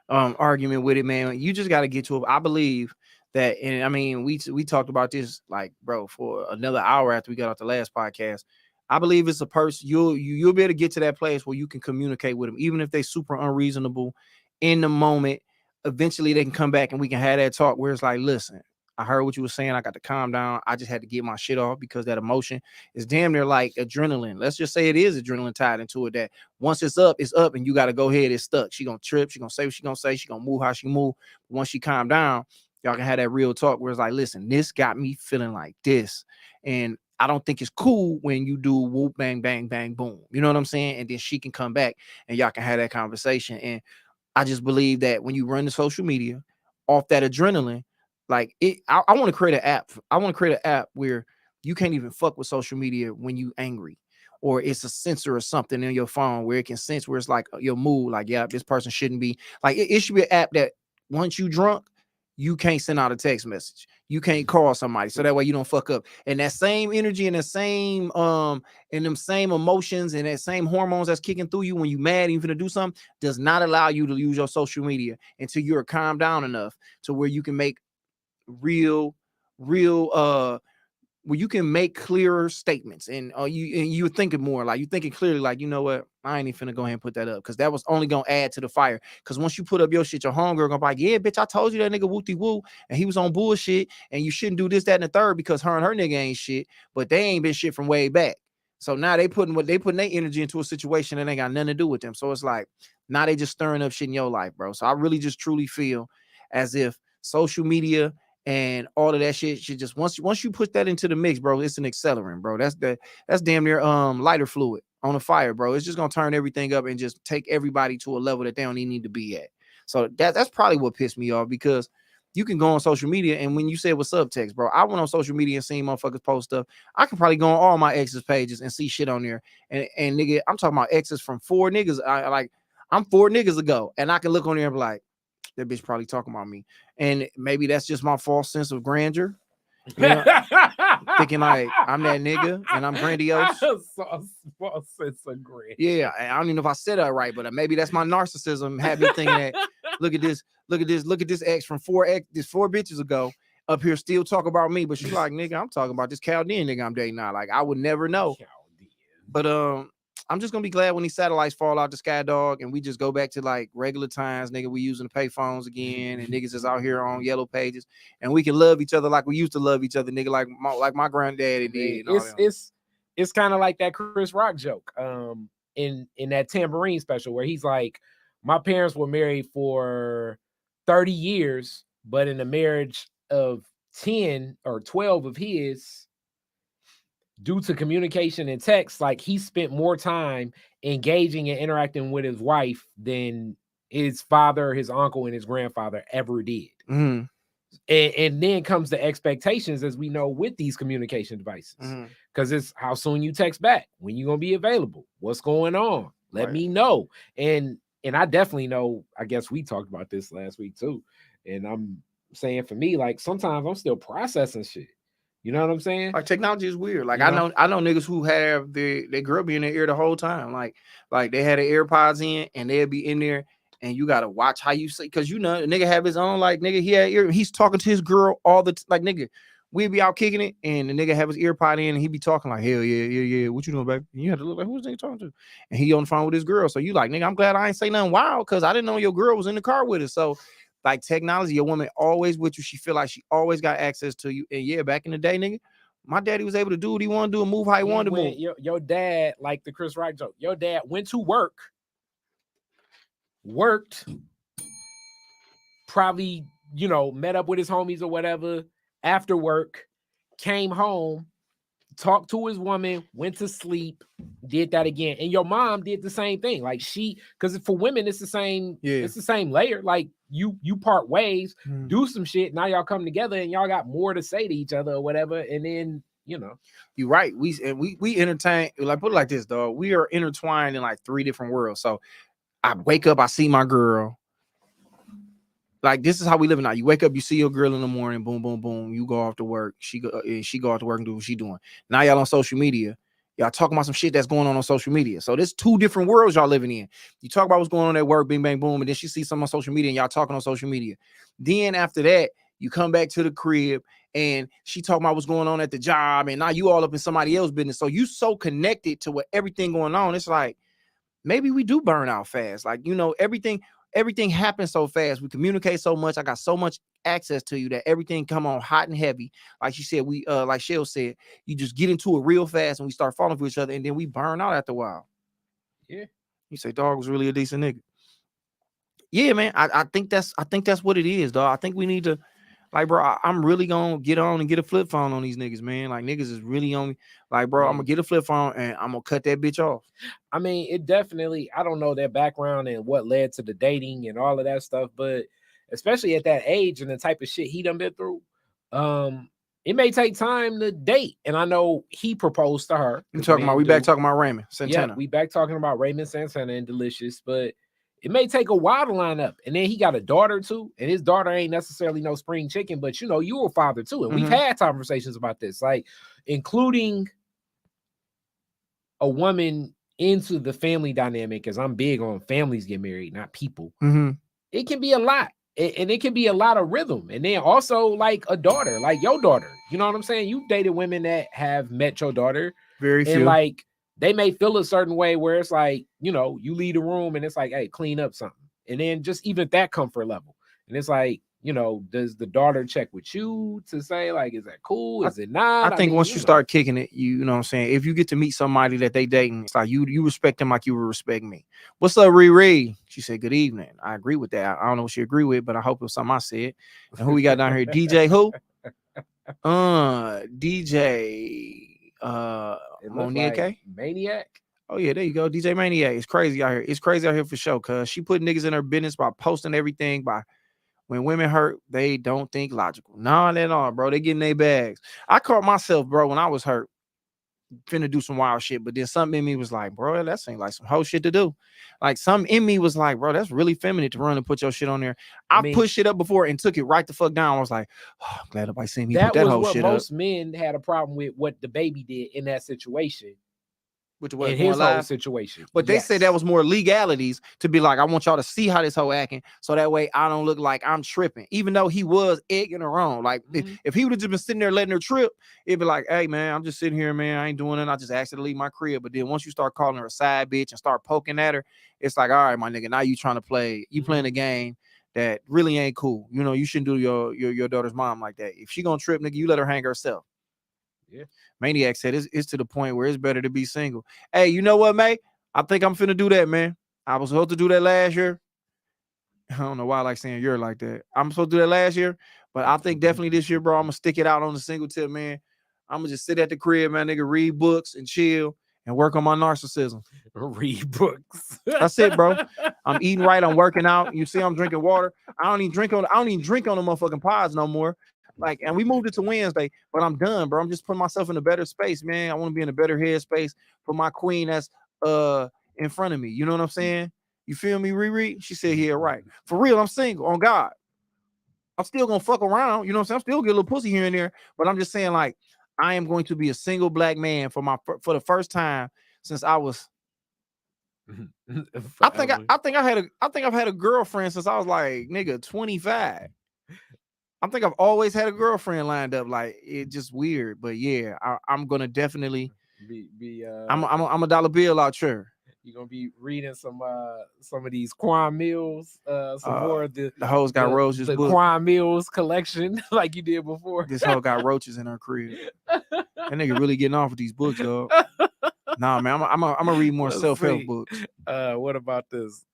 argument with it, man. You just got to get to it. I believe that, and I mean, we talked about this, like, bro, for another hour after we got off the last podcast. I believe it's a person, you'll be able to get to that place where you can communicate with them, even if they super unreasonable in the moment. Eventually they can come back and we can have that talk where it's like, listen, I heard what you were saying. I got to calm down. I just had to get my shit off, because that emotion is damn near like adrenaline. Let's just say it is adrenaline tied into it, that once it's up, and you got to go ahead. It's stuck. She going to trip. She going to say what she going to say. She going to move how she move. Once she calm down, y'all can have that real talk where it's like, listen, this got me feeling like this. And I don't think it's cool when you do whoop, bang, bang, bang, boom. You know what I'm saying? And then she can come back and y'all can have that conversation. And I just believe that when you run the social media off that adrenaline, like I want to create an app. I want to create an app where you can't even fuck with social media when you angry, or it's a sensor or something in your phone where it can sense where it's like your mood. Like, yeah, this person shouldn't be like, it should be an app that once you drunk, you can't send out a text message. You can't call somebody, so that way you don't fuck up. And that same energy and the same and them same emotions and that same hormones that's kicking through you when you mad, even to do something, does not allow you to use your social media until you're calmed down enough to where you can make real where you can make clearer statements, and you're thinking more, like you're thinking clearly, like, you know what, I ain't even finna go ahead and put that up, because that was only gonna add to the fire. Because once you put up your shit, your homegirl gonna be like, yeah, bitch, I told you that nigga wooty woo, and he was on bullshit, and you shouldn't do this, that, and the third, because her and her nigga ain't shit, but they ain't been shit from way back. So now they putting their energy into a situation that ain't got nothing to do with them. So it's like, now they just stirring up shit in your life, bro. So I really just truly feel as if social media and all of that shit should just once you put that into the mix, bro, it's an accelerant, bro. That's damn near lighter fluid on a fire, bro. It's just gonna turn everything up and just take everybody to a level that they don't even need to be at. So that's probably what pissed me off, because you can go on social media, and when you say what's up text, bro, I went on social media and seen motherfuckers post stuff. I can probably go on all my exes pages and see shit on there. And nigga, I'm talking about exes from 4 niggas. I'm 4 niggas ago, and I can look on there and be like, that bitch probably talking about me. And maybe that's just my false sense of grandeur. You know, thinking like I'm that nigga and I'm grandiose. False sense of grandeur. Yeah, I don't even know if I said that right, but maybe that's my narcissism. Had me thinking that look at this ex from 4 bitches ago up here still talk about me, but she's like, nigga, I'm talking about this Chaldean nigga I'm dating now. Like, I would never know. But I'm just gonna be glad when these satellites fall out the sky, dog, and we just go back to like regular times, nigga. We using the pay phones again, and niggas is out here on yellow pages, and we can love each other like we used to love each other, nigga, like my granddaddy did. It's kind of like that Chris Rock joke in that Tambourine special where he's like, my parents were married for 30 years, but in a marriage of 10 or 12 of his, due to communication and text, like he spent more time engaging and interacting with his wife than his father, his uncle, and his grandfather ever did. Mm-hmm. And then comes the expectations, as we know, with these communication devices, because it's how soon you text back, when you're gonna be available, what's going on, let me know. And I definitely know, I guess we talked about this last week too, and I'm saying for me, like sometimes I'm still processing shit. You know what I'm saying? Like technology is weird. Like I know niggas who have their girl be in their ear the whole time. Like they had their AirPods in and they'll be in there, and you gotta watch how you say, because you know the nigga have his own, like nigga, he had ear, he's talking to his girl all the like nigga. We be out kicking it, and the nigga have his earpod in, and he be talking like, hell yeah. What you doing, baby? And you have to look like, who's nigga talking to? And he on the phone with his girl. So you like, nigga, I'm glad I ain't say nothing wild, because I didn't know your girl was in the car with us. So like technology, your woman always with you. She feel like she always got access to you. And yeah, back in the day, nigga, my daddy was able to do what he wanted to do and move how he wanted to move. Your dad, like the Chris Rock joke, your dad went to worked, probably, met up with his homies or whatever after work, came home, talked to his woman, went to sleep, did that again. And your mom did the same thing. Like because for women, it's the same, it's the same layer. Like you part ways, do some shit. Now y'all come together and y'all got more to say to each other or whatever. And then, you're right. We entertain, like put it like this, dog. We are intertwined in like 3 different worlds. So I wake up, I see my girl. Like this is how we live now. You wake up, you see your girl in the morning, boom, boom, boom. You go off to work. She go off to work and do what she doing. Now y'all on social media. Y'all talking about some shit that's going on social media. So there's 2 different worlds y'all living in. You talk about what's going on at work, bing, bang, boom, and then she sees something on social media and y'all talking on social media. Then after that, you come back to the crib and she talking about what's going on at the job, and now you all up in somebody else's business. So you so connected to what everything going on. It's like maybe we do burn out fast. Like, everything happens so fast. We communicate so much. I got so much access to you that everything come on hot and heavy. Like she said, we like Shell said, you just get into it real fast and we start falling for each other, and then we burn out after a while. Yeah. You say dog was really a decent nigga. Yeah, man. I think that's what it is, dog. I think we need to, like, bro, I'm really gonna get on and get a flip phone on these niggas, man. Like, niggas is really on me. Like, bro, I'm gonna get a flip phone and I'm gonna cut that bitch off. I mean, it definitely, I don't know their background and what led to the dating and all of that stuff, but especially at that age and the type of shit he done been through, it may take time to date. And I know he proposed to her. We back talking about Raymond Santana. Yeah, we back talking about Raymond Santana and Deelishis, but it may take a while to line up. And then he got a daughter too. And his daughter ain't necessarily no spring chicken, but you were a father too. And we've had conversations about this, like including a woman into the family dynamic, because I'm big on families get married, not people. It can be a lot. And it can be a lot of rhythm. And then also like a daughter, like your daughter. You know what I'm saying? You've dated women that have met your daughter. Very few. And like, they may feel a certain way where it's like, you leave the room and it's like, hey, clean up something. And then just even that comfort level. And it's like, you know, does the daughter check with you to say, like, is that cool? Is it not? I think mean, once you start kicking it, you know what I'm saying? If you get to meet somebody that they dating, it's like you respect them like you would respect me. What's up, Riri? She said, good evening. I agree with that. I don't know what she agree with, but I hope it was something I said. And who we got down here? DJ who? DJ Monique. Like Maniac. Oh yeah, there you go. DJ Maniac. It's crazy out here. It's crazy out here for sure. Cause she put niggas in her business by posting everything. By when women hurt, they don't think logical. Not at all, bro. They getting their bags. I caught myself, bro, when I was hurt, finna do some wild shit. But then something in me was like, bro, that seems like some whole shit to do. Like something in me was like, bro, that's really feminine to run and put your shit on there. I mean, pushed it up before and took it right the fuck down. I was like, oh, I'm glad nobody seen me put that whole shit up. Most men had a problem with what the baby did in that situation. Which was in his whole situation. But they said that was more legalities to be like, I want y'all to see how this whole acting, so that way I don't look like I'm tripping. Even though he was egging her on. Like if he would have just been sitting there letting her trip, it'd be like, hey man, I'm just sitting here, man. I ain't doing it. I just asked her to leave my crib. But then once you start calling her a side bitch and start poking at her, it's like, all right, my nigga, now you trying to play, you playing a game that really ain't cool. You know, you shouldn't do your daughter's mom like that. If she gonna trip, nigga, you let her hang herself. Yeah. Maniac said it's to the point where it's better to be single. Hey, you know what, May? I think I'm finna do that, man. I was supposed to do that last year. I don't know why I like saying you're like that. I'm supposed to do that last year, but I think definitely this year, bro, I'm gonna stick it out on the single tip, man. I'm gonna just sit at the crib, man, nigga, read books and chill and work on my narcissism. Read books. That's it, bro. I'm eating right. I'm working out. You see, I'm drinking water. I don't even drink on the motherfucking pods no more. Like, and we moved it to Wednesday, but I'm done, bro. I'm just putting myself in a better space, man. I want to be in a better headspace for my queen that's in front of me. You know what I'm saying? You feel me, Riri? She said, yeah, right. For real, I'm single, on God. I'm still gonna fuck around, you know what I'm saying? I'm still get a little pussy here and there, but I'm just saying, like, I am going to be a single black man for the first time since I was. I think I've had a girlfriend since I was like, nigga, 25. I think I've always had a girlfriend lined up. Like, it's just weird, but yeah, I'm gonna definitely I'm a dollar bill out here. You're gonna be reading some of these Quan Mills, some more of the hoes got roaches. The Quan Mills collection, like you did before. This hoe got roaches in her crib. That nigga really getting off with these books, dog. Nah, man, I'm gonna read more self-help books. What about this?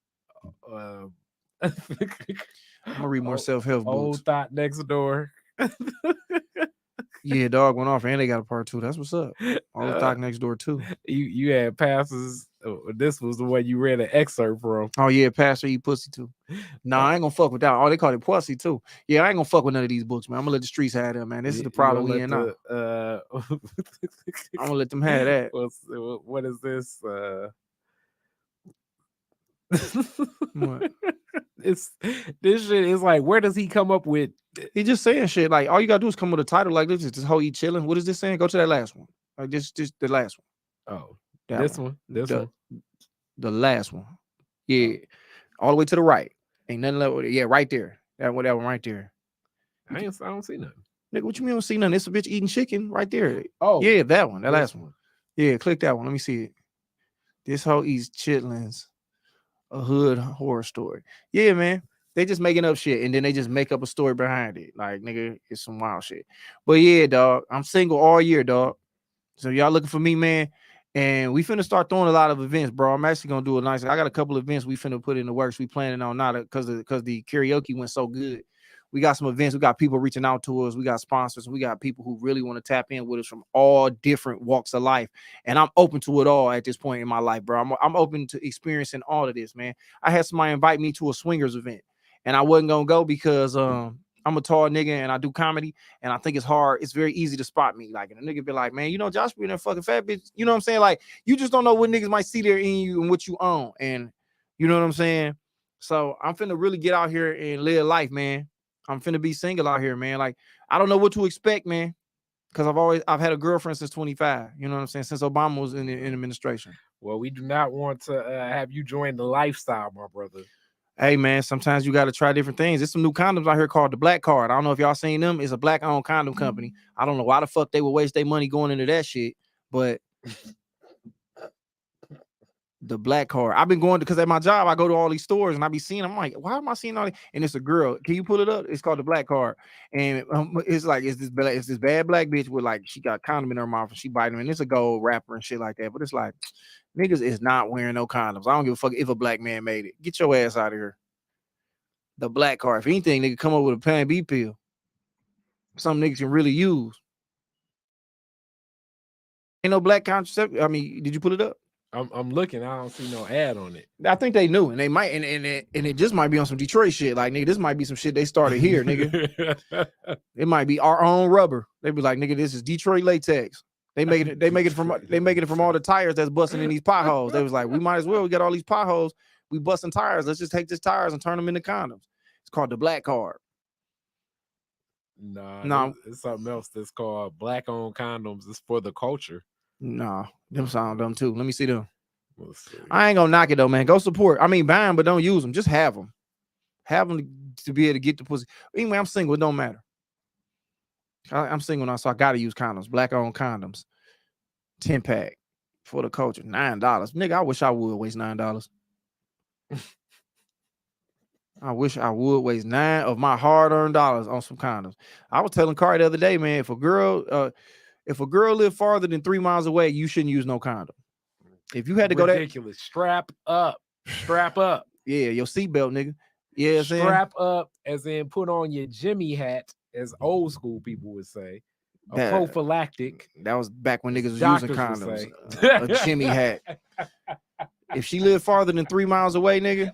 I'm gonna read more self-help books. Old Thought Next Door. Yeah, dog went off and they got a part 2. That's what's up. Old Thought Next Door too. You had passes. This was the one you read an excerpt from. Oh yeah, Pastor Eat Pussy too. Nah, I ain't gonna fuck with that. Oh, they call it Pussy too. Yeah, I ain't gonna fuck with none of these books, man. I'm gonna let the streets have them, man. This is the problem we in now. I'm gonna let them have that. What is this? What? This shit is like, where does he come up with? He just saying shit. Like, all you gotta do is come with a title like this. This whole eat chilling. What is this saying? Go to that last one. Like just the last one. Oh, this one. The last one. Yeah, all the way to the right. Ain't nothing left. Yeah, right there. That one right there. I don't see nothing. Nigga, what you mean I don't see nothing? It's a bitch eating chicken right there. Oh, yeah, that one. That last one. Yeah, click that one. Let me see it. This hoe eats chitlins. A hood horror story. Yeah, man. They just making up shit and then they just make up a story behind it. Like, nigga, it's some wild shit. But yeah, dog, I'm single all year, dog. So y'all looking for me, man. And we finna start throwing a lot of events, bro. I'm actually gonna do a nice. I got a couple of events we finna put in the works. We planning on now because the karaoke went so good. We got some events. We got people reaching out to us. We got sponsors. We got people who really want to tap in with us from all different walks of life. And I'm open to it all at this point in my life, bro. I'm open to experiencing all of this, man. I had somebody invite me to a swingers event, and I wasn't gonna go because I'm a tall nigga and I do comedy, and I think it's hard. It's very easy to spot me. Like, and a nigga be like, man, you know, Josh being a fucking fat bitch. You know what I'm saying? Like, you just don't know what niggas might see there in you and what you own. And you know what I'm saying? So I'm finna really get out here and live life, man. I'm finna be single out here, man. Like, I don't know what to expect, man. Because I've had a girlfriend since 25. You know what I'm saying? Since Obama was in administration. Well, we do not want to have you join the lifestyle, my brother. Hey, man, sometimes you got to try different things. There's some new condoms out here called the Black Card. I don't know if y'all seen them. It's a black-owned condom company. I don't know why the fuck they would waste their money going into that shit, but The black card. I've been going because at my job, I go to all these stores and I be seeing them. I'm like, why am I seeing all these? And it's a girl. Can you pull it up? It's called the black card. And it's like, it's this bad black bitch with like, she got condom in her mouth and she biting. And it's a gold wrapper and shit like that. But it's like, niggas is not wearing no condoms. I don't give a fuck if a black man made it. Get your ass out of here. The black card. If anything, nigga come up with a Plan B pill. Some niggas can really use. Ain't no black contraceptive. I mean, did you put it up? I'm looking. I don't see no ad on it. I think they knew, and they might, and it just might be on some Detroit shit. Like, nigga, this might be some shit they started here, nigga. It might be our own rubber. They be like, nigga, this is Detroit latex. They make it from all the tires that's busting in these potholes. They was like, we might as well. We got all these potholes. We busting tires. Let's just take these tires and turn them into condoms. It's called the black card. No, it's something else that's called black-owned condoms. It's for the culture. Nah, them sound dumb too. Let me see them. We'll see. I ain't gonna knock it though, man. Go support. I mean, buy them, but don't use them. Just have them. Have them to be able to get the pussy. Anyway, I'm single. It don't matter. I'm single now, so I gotta use condoms. Black-owned condoms. 10-pack for the culture. $9. Nigga, I wish I would waste $9. I wish I would waste $9 of my hard-earned dollars on some condoms. I was telling Khary the other day, man, if a girl live farther than 3 miles away, you shouldn't use no condom. If you had to go that ridiculous, strap up. Yeah, your seatbelt, nigga. Yeah, strap up, as in put on your Jimmy hat, as old school people would say. A prophylactic. That was back when niggas was using condoms. A Jimmy hat. If she lived farther than 3 miles away, nigga.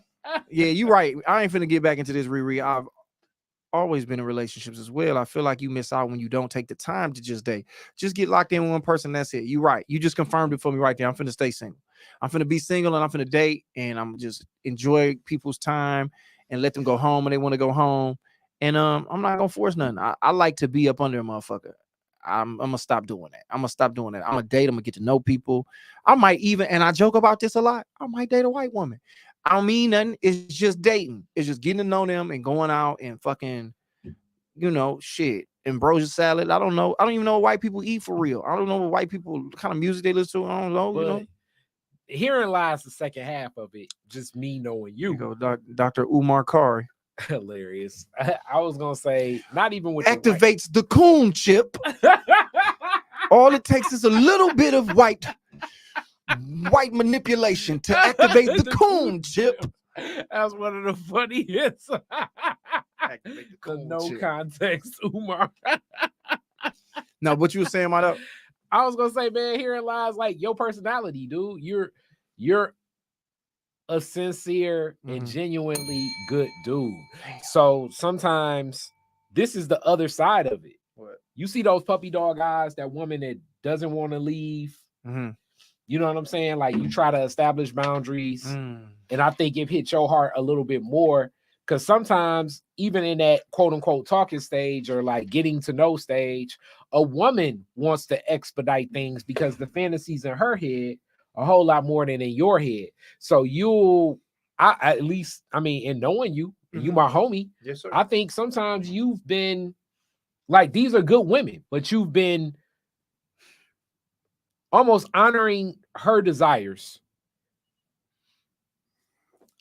Yeah, you right. I ain't finna get back into this, Riri. I've always been in relationships as well. I feel like you miss out when you don't take the time to just date. Just get locked in with one person. That's it. You right. You just confirmed it for me right there. I'm finna stay single. I'm finna be single and I'm finna date and I'm just enjoy people's time and let them go home when they want to go home. And I'm not gonna force nothing. I like to be up under a motherfucker. I'm gonna stop doing that. I'm gonna date. I'm gonna get to know people. I might even, and I joke about this a lot, I might date a white woman. I don't mean nothing. It's just dating. It's just getting to know them and going out and fucking, shit. Ambrosia salad. I don't know. I don't even know what white people eat for real. I don't know what white people kind of music they listen to. I don't know. But herein lies the second half of it. Just me knowing you. Go, Dr. Umar Khary. Hilarious. I was gonna say, not even with activates the coon chip. All it takes is a little bit of white manipulation to activate the coon chip. That's one of the funniest. The no chip. Context, Umar. No, what you were saying about that? I was gonna say, man, herein lies like your personality, dude. You're a sincere and genuinely good dude. So sometimes this is the other side of it. What? You see those puppy dog eyes, that woman that doesn't want to leave. You know what I'm saying? Like, you try to establish boundaries. And I think it hit your heart a little bit more, because sometimes even in that quote unquote talking stage or like getting to know stage, a woman wants to expedite things because the fantasies in her head a whole lot more than in your head. So at least, in knowing you, you my homie. Yes, sir. I think sometimes you've been like, these are good women, but you've been almost honoring her desires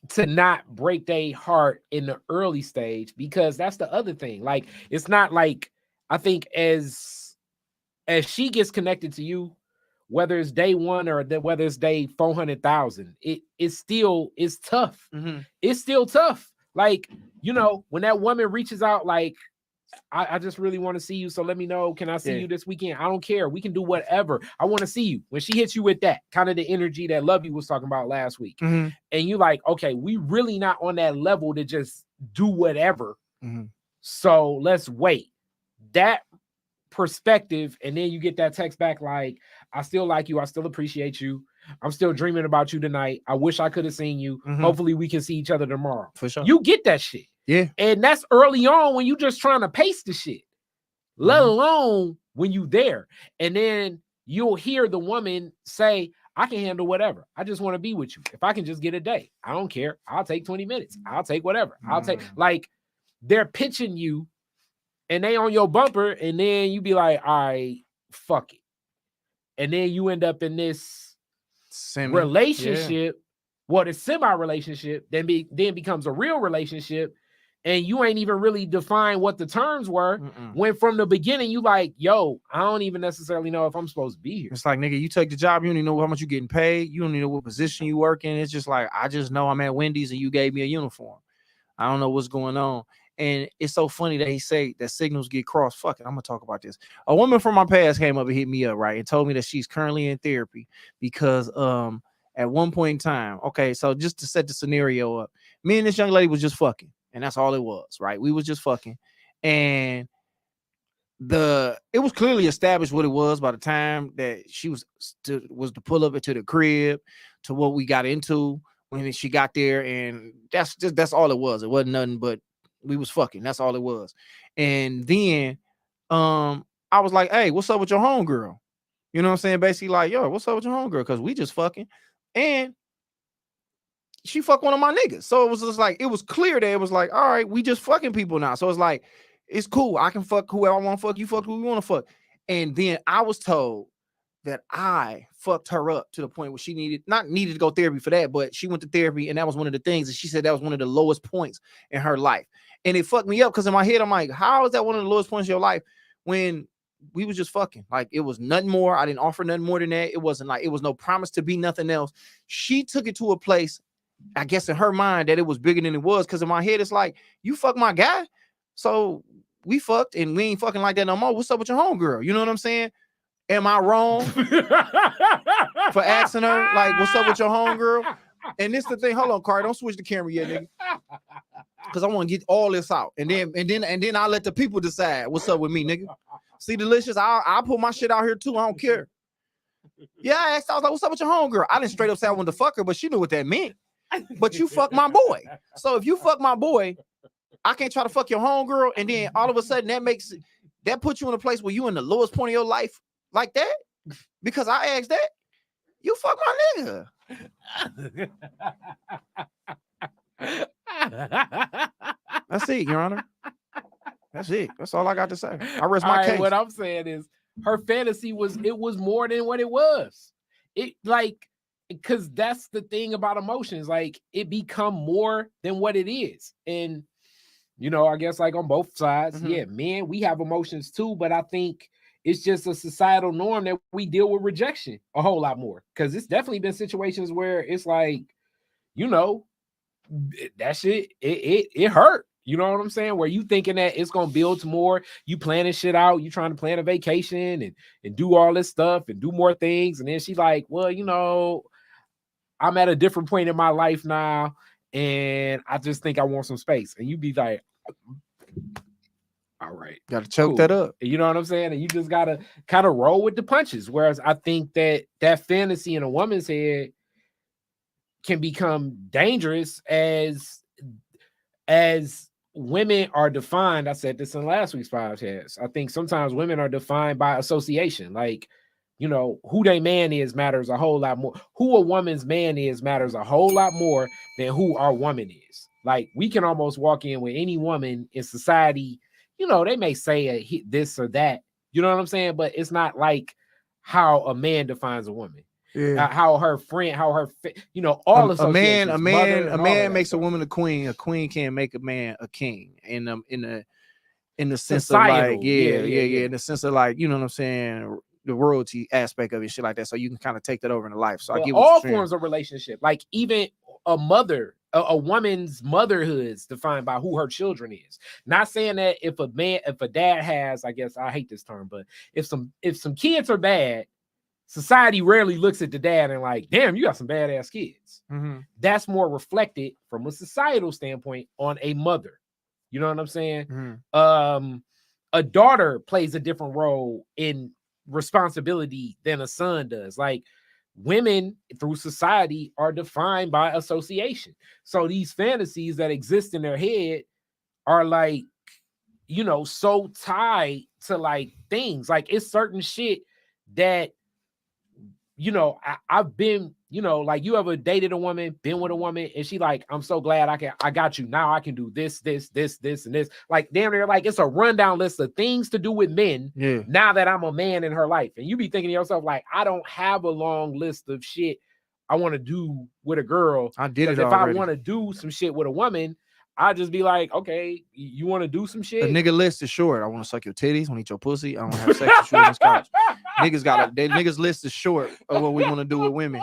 to not break their heart in the early stage, because that's the other thing. Like, it's not like, I think as she gets connected to you, whether it's day one or whether it's day 400,000, it's tough. It's still tough. Like, when that woman reaches out, like, I just really want to see you, so let me know. Can I see you this weekend? I don't care. We can do whatever. I want to see you. When she hits you with that kind of the energy that Lovey was talking about last week, and you like, okay, we really not on that level to just do whatever. So let's wait. That perspective, and then you get that text back like, I still like you, I still appreciate you, I'm still dreaming about you tonight, I wish I could have seen you, hopefully we can see each other tomorrow. For sure. You get that shit. Yeah. And that's early on when you just trying to pace the shit, let alone when you there. And then you'll hear the woman say, I can handle whatever, I just want to be with you. If I can just get a day, I don't care, I'll take 20 minutes, I'll take whatever, I'll take, like, they're pitching you and they on your bumper, and then you be like, all right, fuck it. And then you end up in this relationship, well, the semi-relationship then becomes a real relationship, and you ain't even really defined what the terms were. When from the beginning you like, yo, I don't even necessarily know if I'm supposed to be here. It's like, nigga, you take the job, you don't even know how much you're getting paid, you don't even know what position you work in. It's just like, I just know I'm at Wendy's and you gave me a uniform. I don't know what's going on. And it's so funny that he say that signals get crossed. Fuck it, I'm gonna talk about this. A woman from my past came up and hit me up, right, and told me that she's currently in therapy because at one point in time, okay, so just to set the scenario up, me and this young lady was just fucking, and that's all it was, right? We was just fucking, and it was clearly established what it was by the time that she was to pull up into the crib to what we got into when she got there, and that's all it was. It wasn't nothing but we was fucking. That's all it was. And then I was like, hey, what's up with your homegirl? You know what I'm saying? Basically, like, yo, what's up with your homegirl? Because we just fucking. And she fucked one of my niggas. So it was just like, it was clear that it was like, all right, we just fucking people now. So it's like, it's cool. I can fuck whoever I want to fuck. You fuck who you want to fuck. And then I was told that I fucked her up to the point where she not needed to go therapy for that, but she went to therapy, and that was one of the things. And she said that was one of the lowest points in her life. And it fucked me up because in my head, I'm like, how is that one of the lowest points of your life when we was just fucking? Like, it was nothing more. I didn't offer nothing more than that. It wasn't like, it was no promise to be nothing else. She took it to a place, I guess in her mind, that it was bigger than it was. Because in my head, it's like, you fuck my guy, so we fucked and we ain't fucking like that no more. What's up with your homegirl? You know what I'm saying? Am I wrong for asking her, like, what's up with your homegirl? And this the thing. Hold on, Khary, don't switch the camera yet, nigga. Because I want to get all this out. And then I'll let the people decide what's up with me, nigga. See, Deelishis, I'll put my shit out here too. I don't care. Yeah, I asked, I was like, what's up with your homegirl? I didn't straight up say I wanted to fuck her, but she knew what that meant. But you fuck my boy. So if you fuck my boy, I can't try to fuck your homegirl, and then all of a sudden that puts you in a place where you in the lowest point of your life like that because I asked that. You fuck my nigga. That's it, Your Honor. That's it. That's all I got to say. I rest my case. What I'm saying is her fantasy was more than what it was. It like, because that's the thing about emotions. Like, it become more than what it is. And you know, I guess like on both sides, yeah, men, we have emotions too, but I think it's just a societal norm that we deal with rejection a whole lot more. Because it's definitely been situations where it's like, you know, that shit, it hurt. You know what I'm saying? Where you thinking that it's gonna build to more, you planning shit out, you trying to plan a vacation and do all this stuff and do more things, and then she's like, well, you know, I'm at a different point in my life now, and I just think I want some space. And you be like, all right, gotta choke that up. You know what I'm saying? And you just gotta kind of roll with the punches. Whereas I think that fantasy in a woman's head can become dangerous as women are defined. I said this in last week's podcast. I think sometimes women are defined by association. Like, you know, who their man is matters a whole lot more. Who a woman's man is matters a whole lot more than who our woman is. Like, we can almost walk in with any woman in society. You know, they may say this or that. You know what I'm saying? But it's not like how a man defines a woman. Yeah. How her friend, you know, all a man makes a woman a queen. A queen can't make a man a king. In the sense societal, of like, in the sense of like, you know what I'm saying, the royalty aspect of it, shit like that. So you can kind of take that over in the life. So I get all forms of relationship, like even a woman's motherhood is defined by who her children is. Not saying that if a dad has, I guess I hate this term, but if some kids are bad, society rarely looks at the dad and like, damn, you got some badass kids. That's more reflected from a societal standpoint on a mother. You know what I'm saying? A daughter plays a different role in responsibility than a son does. Like, women through society are defined by association. So these fantasies that exist in their head are like, you know, so tied to like things. Like, it's certain shit that, you know, I've been, you know, like, you ever dated a woman, been with a woman, and she like, I'm so glad I got you. Now I can do this, and this. Like, damn near like it's a rundown list of things to do with men. Yeah. Now that I'm a man in her life. And you be thinking to yourself, like, I don't have a long list of shit I want to do with a girl. I did it if already. I want to do some shit with a woman, I just be like, okay, you want to do some shit? The nigga list is short. I want to suck your titties, I want to eat your pussy, I want to have sex with you on this couch. Niggas list is short of what we want to do with women.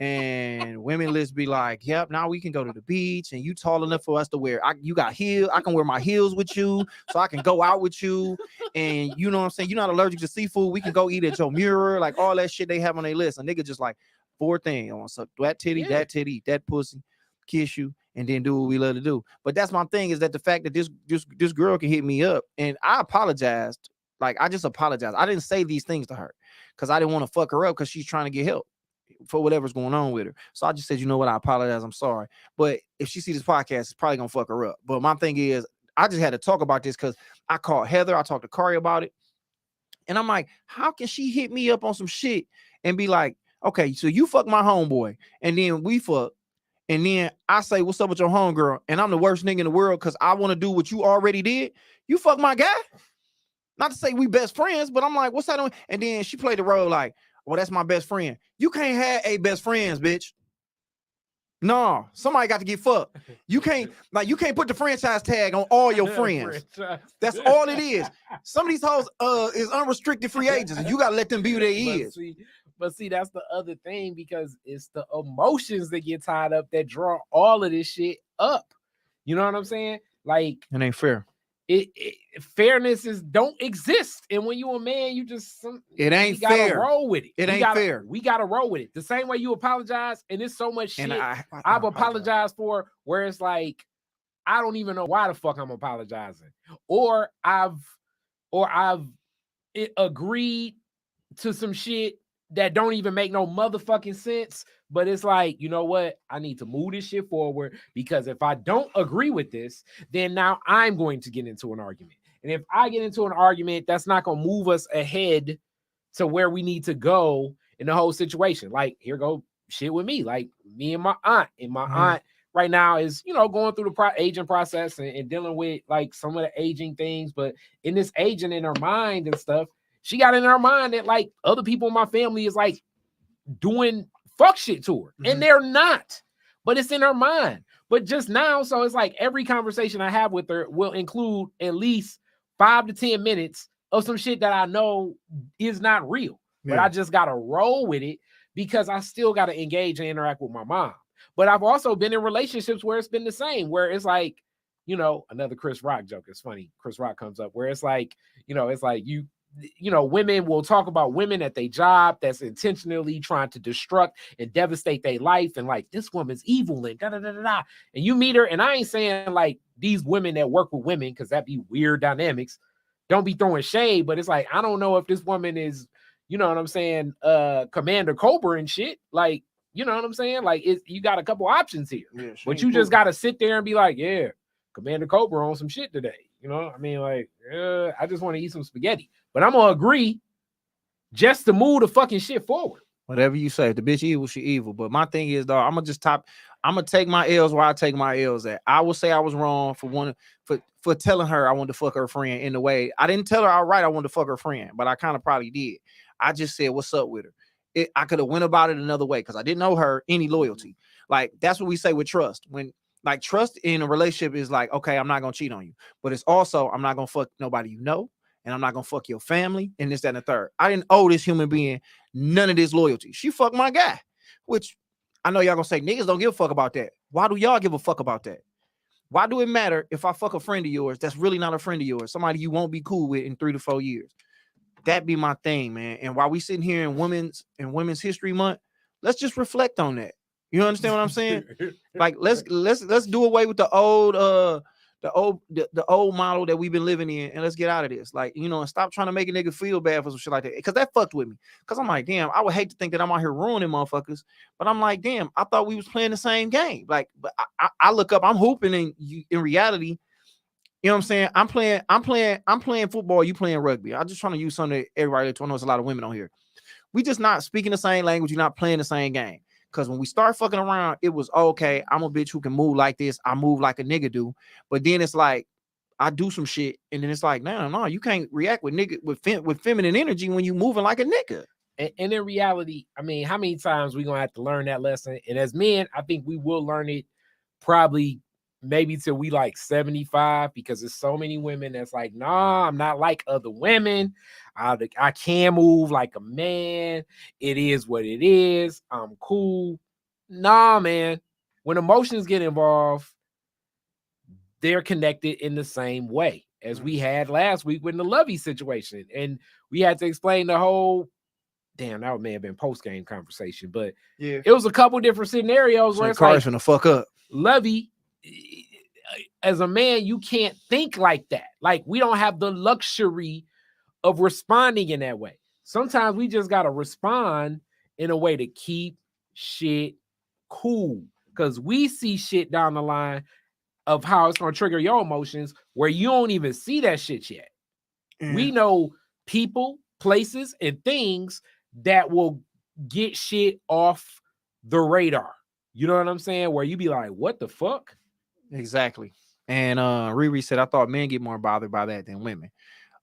And women list be like, yep, now we can go to the beach and you tall enough for us to wear. You got heels, I can wear my heels with you, so I can go out with you. And you know what I'm saying? You're not allergic to seafood. We can go eat at your mirror, like all that shit they have on their list. A nigga just like 4 things. I want to suck that titty, eat that pussy, kiss you, and then do what we love to do. But that's my thing, is that the fact that this girl can hit me up, and I apologized. Like, I just apologized. I didn't say these things to her because I didn't want to fuck her up because she's trying to get help for whatever's going on with her. So I just said, you know what, I apologize, I'm sorry. But if she sees this podcast, it's probably gonna fuck her up. But my thing is, I just had to talk about this because I called Heather, I talked to Khary about it, and I'm like, how can she hit me up on some shit and be like, okay, so you fuck my homeboy, and then we fuck, and then I say, what's up with your homegirl, and I'm the worst nigga in the world because I want to do what you already did. You fuck my guy? Not to say we best friends, but I'm like, what's that doing? And then she played the role like, well, that's my best friend. You can't have 8 best friends, bitch. No, somebody got to get fucked. You can't put the franchise tag on all your friends. That's all it is. Some of these hoes is unrestricted free agents, and you gotta let them be who they is. But see, that's the other thing, because it's the emotions that get tied up that draw all of this shit up. You know what I'm saying? Like, it ain't fair. Fairness don't exist, and when you a man, you just it ain't fair. Gotta roll with it. It ain't fair. We gotta roll with it. The same way you apologize, and there's so much shit I've apologized for where it's like I don't even know why the fuck I'm apologizing, or I've agreed to some shit that don't even make no motherfucking sense. But it's like, you know what? I need to move this shit forward, because if I don't agree with this, then now I'm going to get into an argument. And if I get into an argument, that's not going to move us ahead to where we need to go in the whole situation. Like, here go shit with me. Like, me and my aunt. And my aunt right now is, you know, going through the aging process and dealing with like some of the aging things. But in this aging in her mind and stuff, she got in her mind that like other people in my family is like doing fuck shit to her, and they're not, but it's in her mind. But just now, so it's like every conversation I have with her will include at least 5 to 10 minutes of some shit that I know is not real, but I just gotta roll with it because I still gotta engage and interact with my mom. But I've also been in relationships where it's been the same, where it's like, you know, another Chris Rock joke. It's funny. Chris Rock comes up where it's like, you know, it's like you know, women will talk about women at their job that's intentionally trying to destruct and devastate their life, and like, this woman's evil and da da da da da. And you meet her, and I ain't saying like these women that work with women, because that'd be weird dynamics. Don't be throwing shade, but it's like, I don't know if this woman is, you know what I'm saying, Commander Cobra and shit. Like, you know what I'm saying? Like, you got a couple options here, but you just gotta sit there and be like, yeah, Commander Cobra on some shit today. You know, I mean, like, I just want to eat some spaghetti, but I'm gonna agree just to move the fucking shit forward. Whatever you say, if the bitch evil, she evil. But my thing is, dog, I'm gonna take my L's where I take my L's at. I will say I was wrong for telling her I wanted to fuck her friend in the way. I didn't tell her outright I wanted to fuck her friend, but I kind of probably did. I just said, what's up with her? I could have went about it another way because I didn't know her any loyalty. Like, that's what we say with trust. When like trust in a relationship is like, okay, I'm not gonna cheat on you, but it's also, I'm not gonna fuck nobody you know, and I'm not gonna fuck your family, and this, that, and the third. I didn't owe this human being none of this loyalty. She fucked my guy, which I know y'all gonna say niggas don't give a fuck about that. Why do y'all give a fuck about that? Why do it matter if I fuck a friend of yours that's really not a friend of yours, somebody you won't be cool with in 3 to 4 years? That be my thing, man. And while we sitting here in Women's History Month, let's just reflect on that. You understand what I'm saying? Like, let's do away with the old model that we've been living in, and let's get out of this. Like, you know, and stop trying to make a nigga feel bad for some shit like that. Because that fucked with me. Because I'm like, damn, I would hate to think that I'm out here ruining motherfuckers. But I'm like, damn, I thought we was playing the same game. Like, but I look up, I'm hooping, and in reality, you know what I'm saying? I'm playing football, you playing rugby. I'm just trying to use something that everybody knows. There's a lot of women on here. We just not speaking the same language. You're not playing the same game. Because when we start fucking around, it was okay. I'm a bitch who can move like this. I move like a nigga do. But then it's like, I do some shit, and then it's like, no, you can't react with feminine energy when you moving like a nigga. And in reality, I mean, how many times we gonna have to learn that lesson? And as men, I think we will learn it probably maybe till we like 75, because there's so many women that's like, nah, I'm not like other women. I can move like a man. It is what it is. I'm cool. Nah, man. When emotions get involved, they're connected in the same way as we had last week with the Lovey situation. And we had to explain the whole, damn, that may have been post-game conversation, but yeah, it was a couple different scenarios where it's like, finna fuck up. Lovey, as a man, you can't think like that. Like, we don't have the luxury of responding in that way. Sometimes we just got to respond in a way to keep shit cool, because we see shit down the line of how it's going to trigger your emotions where you don't even see that shit yet. We know people, places, and things that will get shit off the radar. You know what I'm saying? Where you be like, what the fuck? Exactly. And Riri said, I thought men get more bothered by that than women.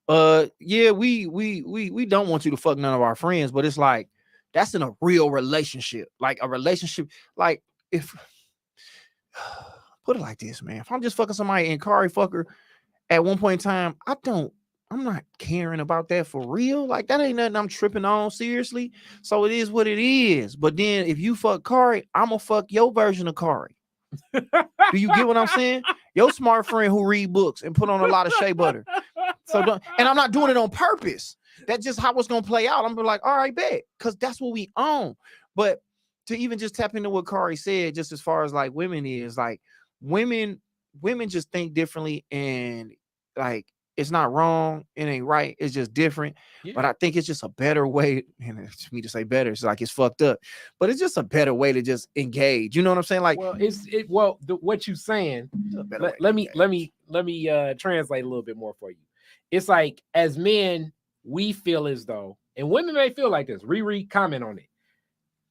Yeah, we don't want you to fuck none of our friends, but it's like, that's in a real relationship. Like a relationship, like if put it like this, man. If I'm just fucking somebody and Khary fucker at one point in time, I'm not caring about that for real. Like, that ain't nothing I'm tripping on seriously. So it is what it is. But then if you fuck Khary, I'm gonna fuck your version of Khary. Do you get what I'm saying? Your smart friend who read books and put on a lot of shea butter. So and I'm not doing it on purpose. That's just how it's gonna play out. I'm gonna be like, all right, bet, because that's what we own. But to even just tap into what Khary said, just as far as like women is, like women just think differently, and like it's not wrong, it ain't right, it's just different. Yeah. But I think it's just a better way, and it's me to say better, it's like it's fucked up, but it's just a better way to just engage. You know what I'm saying? Like, well, what you saying? Let me translate a little bit more for you. It's like, as men, we feel as though, and women may feel like this. Riri, comment on it.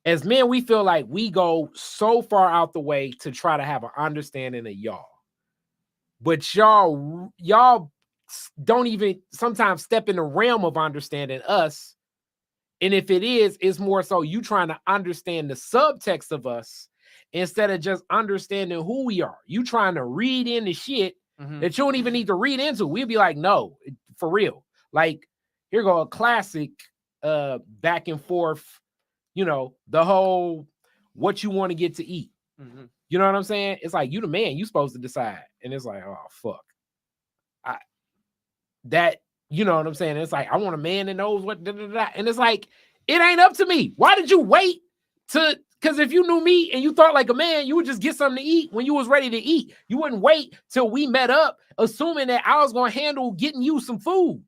As men, we feel like we go so far out the way to try to have an understanding of y'all, but y'all don't even sometimes step in the realm of understanding us. And if it is, it's more so you trying to understand the subtext of us instead of just understanding who we are. You trying to read into shit that you don't even need to read into. We'd be like, no, for real. Like, here go a classic back and forth, you know, the whole what you want to get to eat. You know what I'm saying? It's like, you the man, you supposed to decide. And it's like, oh, fuck. You know what I'm saying? It's like, I want a man that knows what, and it's like, it ain't up to me. Why did you wait to, because if you knew me and you thought like a man, you would just get something to eat when you was ready to eat. You wouldn't wait till we met up, assuming that I was going to handle getting you some food.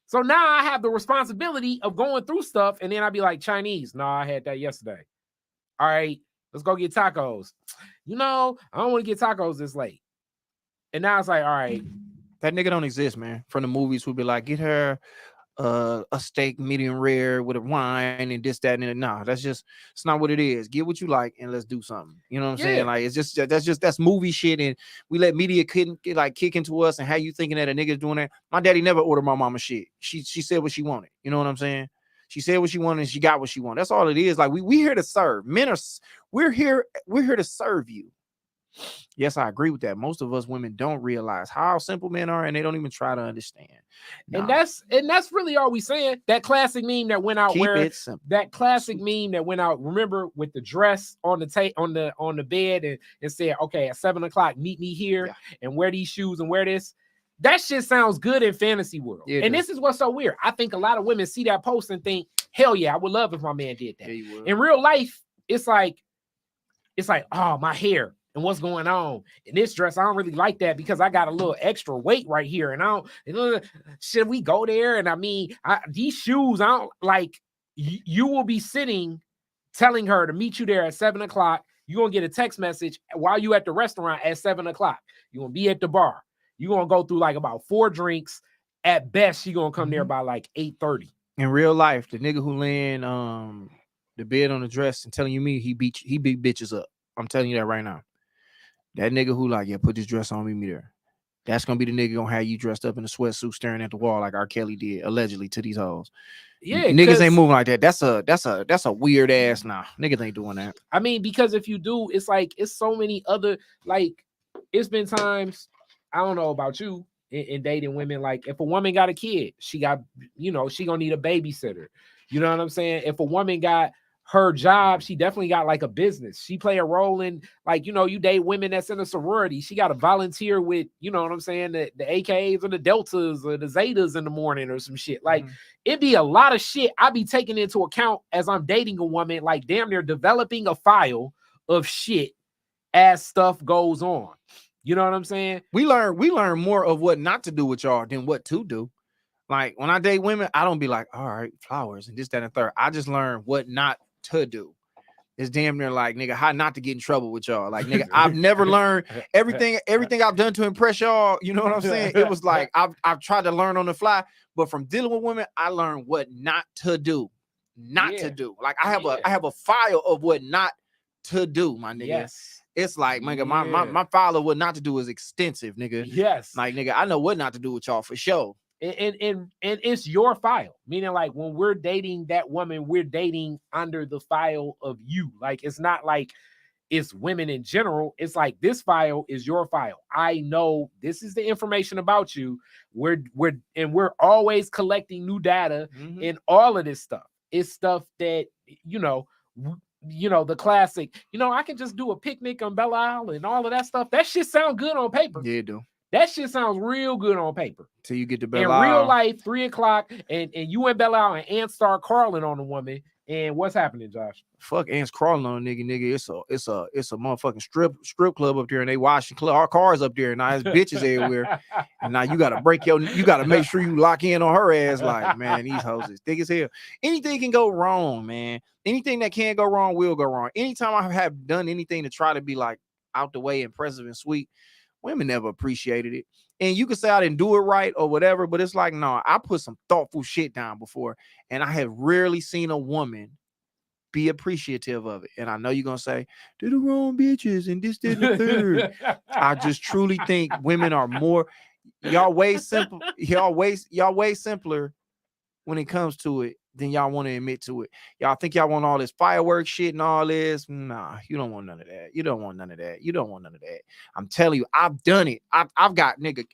So now I have the responsibility of going through stuff, and then I'd be like, Chinese. No, I had that yesterday. All right, let's go get tacos. You know, I don't want to get tacos this late. And now it's like, all right. That nigga don't exist, man. From the movies, who'd be like, get her a steak medium rare with a wine and this, that, and that. Nah, it's not what it is. Get what you like and let's do something. You know what I'm saying? Like, it's just that's movie shit, and we let media kick into us and how you thinking that a nigga's doing that. My daddy never ordered my mama shit. She said what she wanted. You know what I'm saying? She said what she wanted and she got what she wanted. That's all it is. Like, we here to serve. We're here to serve you. Yes, I agree with that. Most of us women don't realize how simple men are, and they don't even try to understand. Nah. And that's really all we saying. That classic meme that went out, remember, with the dress on the on the bed and said, okay, at 7:00, meet me here and wear these shoes and wear this. That shit sounds good in fantasy world. Yeah, and this is what's so weird. I think a lot of women see that post and think, hell yeah, I would love if my man did that. Yeah, in real life, it's like, oh, my hair. And what's going on in this dress? I don't really like that because I got a little extra weight right here. And should we go there? And I mean, these shoes, I don't like. You will be sitting, telling her to meet you there at 7:00. You're gonna get a text message while you at the restaurant at 7:00. You're gonna be at the bar. You're gonna go through like about 4 drinks. At best, she gonna come there by like 8:30. In real life, the nigga who laying the bed on the dress and telling you he beat bitches up. I'm telling you that right now. That nigga who like, yeah, put this dress on, meet me there. That's gonna be the nigga gonna have you dressed up in a sweatsuit staring at the wall like R. Kelly did allegedly to these hoes. Yeah, niggas ain't moving like that. That's a weird ass. Nah, niggas ain't doing that. I mean, because if you do, it's like it's so many other, like, it's been times, I don't know about you in dating women, like if a woman got a kid, she got, she gonna need a babysitter. You know what I'm saying? If a woman got her job, she definitely got like a business. She play a role in, like, you date women that's in a sorority. She got to volunteer with, you know what I'm saying, the AKAs or the Deltas or the Zetas in the morning or some shit. Like, it'd be a lot of shit I be taking into account as I'm dating a woman, like damn near developing a file of shit as stuff goes on. You know what I'm saying? We learn more of what not to do with y'all than what to do. Like when I date women, I don't be like, all right, flowers and this, that, and third. I just learn what not to do. It's damn near like, nigga, how not to get in trouble with y'all. Like, nigga, I've never learned everything I've done to impress y'all. You know what I'm saying? It was like I've tried to learn on the fly, but from dealing with women, I learned what not to do. Not to do. Like I have a file of what not to do, my nigga. Yes. It's like, nigga, my file of what not to do is extensive, nigga. Yes. Like, nigga, I know what not to do with y'all for sure. And it's your file, meaning like when we're dating that woman, we're dating under the file of you. Like it's not like it's women in general. It's like this file is your file. I know this is the information about you. We're always collecting new data in all of this stuff. It's stuff that the classic. I can just do a picnic on Belle Isle and all of that stuff. That shit sound good on paper. Yeah, it do. That shit sounds real good on paper. Till you get to Belle Isle. In real life, 3:00, and you in Belle Isle and ants start crawling on the woman. And what's happening, Josh? Fuck ants crawling on a nigga. It's a motherfucking strip club up there, and they washing our cars up there, and now there's bitches everywhere. And now you gotta make sure you lock in on her ass. Like, man, these hoes is thick as hell. Anything can go wrong, man. Anything that can go wrong will go wrong. Anytime I have done anything to try to be like out the way, impressive and sweet, women never appreciated it. And you can say I didn't do it right or whatever, but it's like, no, I put some thoughtful shit down before, and I have rarely seen a woman be appreciative of it. And I know you're gonna say, they're the wrong bitches and this, that, and the third. I just truly think women are more, y'all way simpler when it comes to it than y'all want to admit to it. Y'all think y'all want all this fireworks shit and all this. Nah, you don't want none of that. You don't want none of that. I'm telling you, I've done it. I've got, nigga,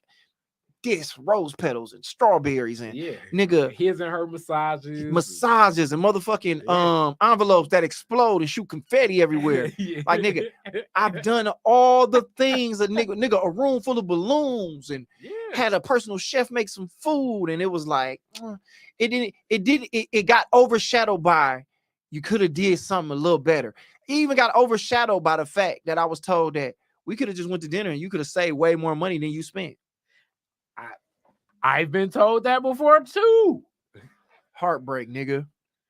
this rose petals and strawberries and nigga, his and her massages and motherfucking envelopes that explode and shoot confetti everywhere. Like, nigga, I've done all the things. A nigga, a room full of balloons and had a personal chef make some food, and it was like it got overshadowed by you could have did something a little better. It even got overshadowed by the fact that I was told that we could have just went to dinner and you could have saved way more money than you spent. I've been told that before too. Heartbreak, nigga.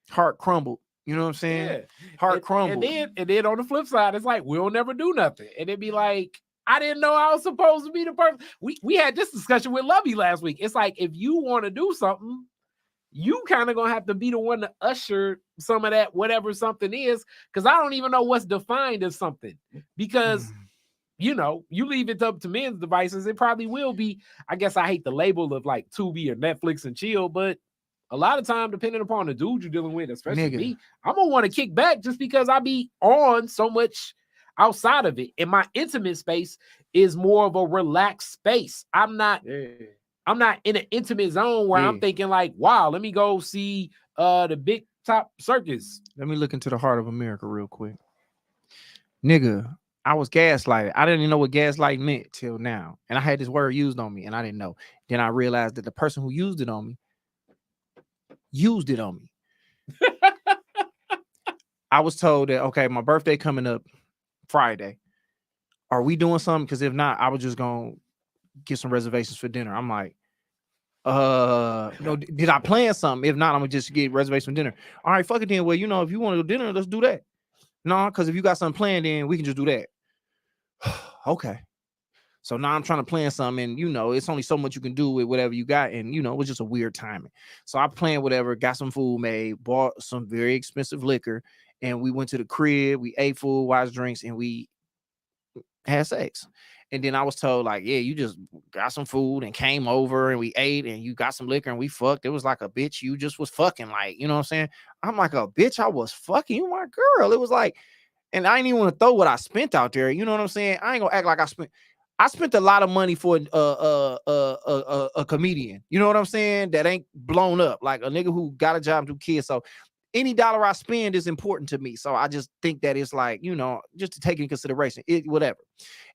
Heart crumbled. You know what I'm saying? Yeah. Heart crumbled. And then on the flip side, it's like we'll never do nothing. And it'd be like, I didn't know I was supposed to be the person. We had this discussion with Lovey last week. It's like if you want to do something, you kind of gonna have to be the one to usher some of that, whatever something is, because I don't even know what's defined as something. Because you leave it up to men's devices, it probably will be. I guess I hate the label of like Tubi or Netflix and chill, but a lot of time, depending upon the dude you're dealing with, especially me, I'm gonna want to kick back just because I be on so much outside of it. And my intimate space is more of a relaxed space. I'm not in an intimate zone where I'm thinking like, wow, let me go see the Big Top Circus. Let me look into the heart of America real quick. Nigga, I was gaslighted. I didn't even know what gaslight meant till now. And I had this word used on me and I didn't know. Then I realized that the person who used it on me. I was told that, okay, my birthday coming up Friday. Are we doing something? Because if not, I was just going to get some reservations for dinner. I'm like, no, did I plan something? If not, I'm going to just get reservations for dinner. All right, fuck it then. Well, if you want to do dinner, let's do that. No, because if you got something planned, then we can just do that. Okay. So now I'm trying to plan something, and it's only so much you can do with whatever you got, and it was just a weird timing. So I planned whatever, got some food made, bought some very expensive liquor, and we went to the crib. We ate food, watched drinks, and we had sex. And then I was told, like, yeah, you just got some food and came over and we ate and you got some liquor and we fucked. It was like a bitch, you just was fucking, like, you know what I'm saying? I'm like, a bitch, I was fucking you, my girl. It was like, and I ain't even want to throw what I spent out there. You know what I'm saying? I ain't gonna act like I spent a lot of money for a comedian. You know what I'm saying? That ain't blown up, like a nigga who got a job and 2 kids. So any dollar I spend is important to me. So I just think that it's like, you know, just to take in consideration, whatever.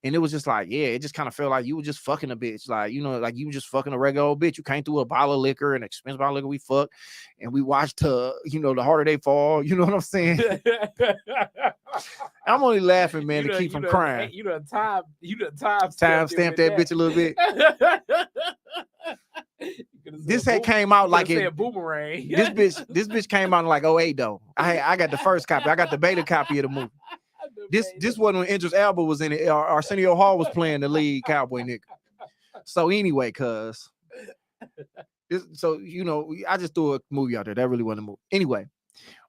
And it was just like, yeah, it just kind of felt like you were just fucking a bitch. Like, you know, like you were just fucking a regular old bitch. You came through a bottle of liquor, an expensive bottle of liquor, we fucked. And we watched, you know, The Harder They Fall. You know what I'm saying? I'm only laughing, man, to keep from crying. You done time stamp that bitch a little bit. This had came out like it Boomerang. This bitch came out in like 08 though. I got the first copy. I got the beta copy of the movie. This wasn't when Idris Elba was in it. Arsenio Hall was playing the lead cowboy nigga. So anyway, so you know, I just threw a movie out there. That really wasn't a movie. Anyway,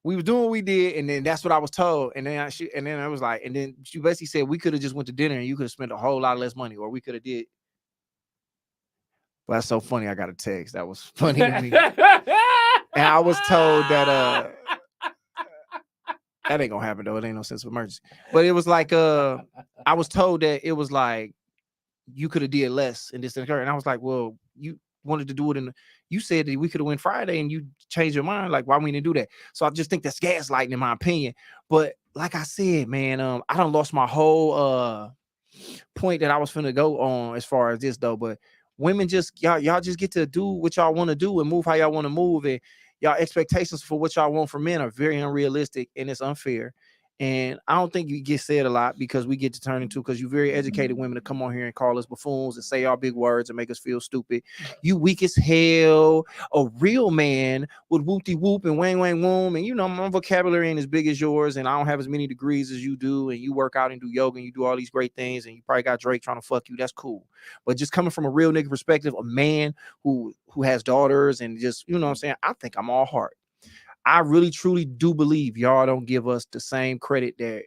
we was doing what we did, and then that's what I was told. And then I was like, and then she basically said we could have just went to dinner and you could have spent a whole lot less money, or we could have did. Well, that's so funny. I got a text that was funny to me. And I was told that that ain't gonna happen though. It ain't no sense of emergency. But it was like I was told that it was like you could have did less in this and I was like, well, you wanted to do it you said that we could have went Friday and you changed your mind. Like, why we didn't do that? So I just think that's gaslighting in my opinion. But like I said, man, I done lost my whole point that I was finna go on as far as this though. But women just y'all just get to do what y'all want to do and move how y'all want to move, and y'all expectations for what y'all want from men are very unrealistic and it's unfair. And I don't think you get said a lot because we get to turn into, because you very educated women to come on here and call us buffoons and say all big words and make us feel stupid. You weak as hell. A real man would whoop-de whoop and wang wang woom. And you know, my vocabulary ain't as big as yours, and I don't have as many degrees as you do, and you work out and do yoga and you do all these great things, and you probably got Drake trying to fuck you. That's cool. But just coming from a real nigga perspective, a man who has daughters and just, you know what I'm saying, I think I'm all heart. I really truly do believe y'all don't give us the same credit that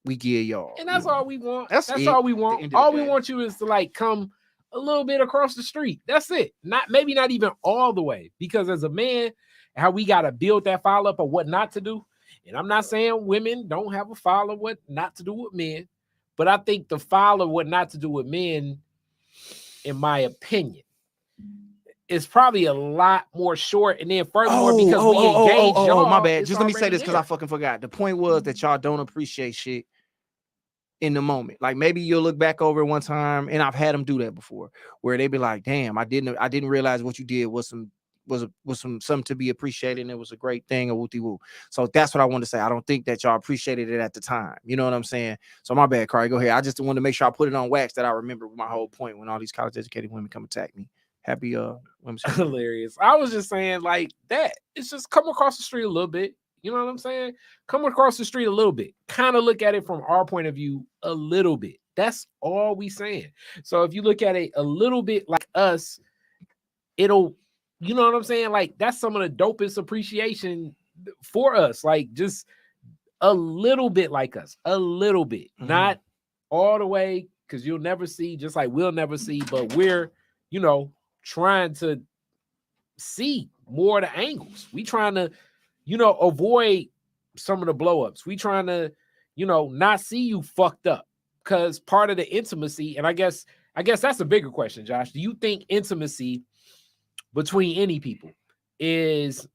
we give y'all. And that's all we want. That's all we want. All we want you is to like come a little bit across the street. That's it. Maybe not even all the way. Because as a man, how we gotta build that file up of what not to do. And I'm not saying women don't have a file of what not to do with men, but I think the file of what not to do with men, in my opinion, it's probably a lot more short. And then furthermore, because we engage y'all. My bad. Just let me say this because I fucking forgot. The point was that y'all don't appreciate shit in the moment. Like maybe you'll look back over it one time, and I've had them do that before, where they be like, "Damn, I didn't realize what you did was something to be appreciated, and it was a great thing, a wooty woo." So that's what I want to say. I don't think that y'all appreciated it at the time. You know what I'm saying? So my bad, Khary. Go ahead. I just wanted to make sure I put it on wax that I remember my whole point when all these college educated women come attack me. Happy hilarious. I was just saying like that. It's just come across the street a little bit. You know what I'm saying? Come across the street a little bit. Kind of look at it from our point of view a little bit. That's all we saying. So if you look at it a little bit like us, it'll, you know what I'm saying? Like that's some of the dopest appreciation for us. Like just a little bit like us, a little bit, not all the way, because you'll never see, just like we'll never see, but we're, you know, trying to see more of the angles. We trying to, you know, avoid some of the blow-ups. We trying to, you know, not see you fucked up, because part of the intimacy, and I guess that's a bigger question, Josh. Do you think intimacy between any people is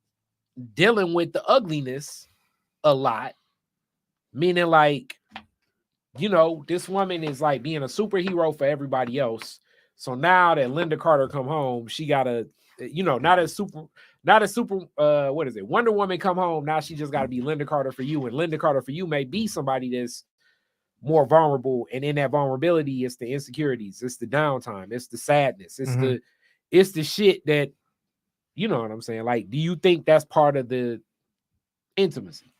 dealing with the ugliness a lot? Meaning like, you know, this woman is like being a superhero for everybody else. So now that Linda Carter come home, she gotta, you know, not a super, what is it? Wonder Woman come home. Now she just gotta be Linda Carter for you. And Linda Carter for you may be somebody that's more vulnerable. And in that vulnerability, it's the insecurities, it's the downtime, it's the sadness, it's the shit that, you know what I'm saying? Like, do you think that's part of the intimacy?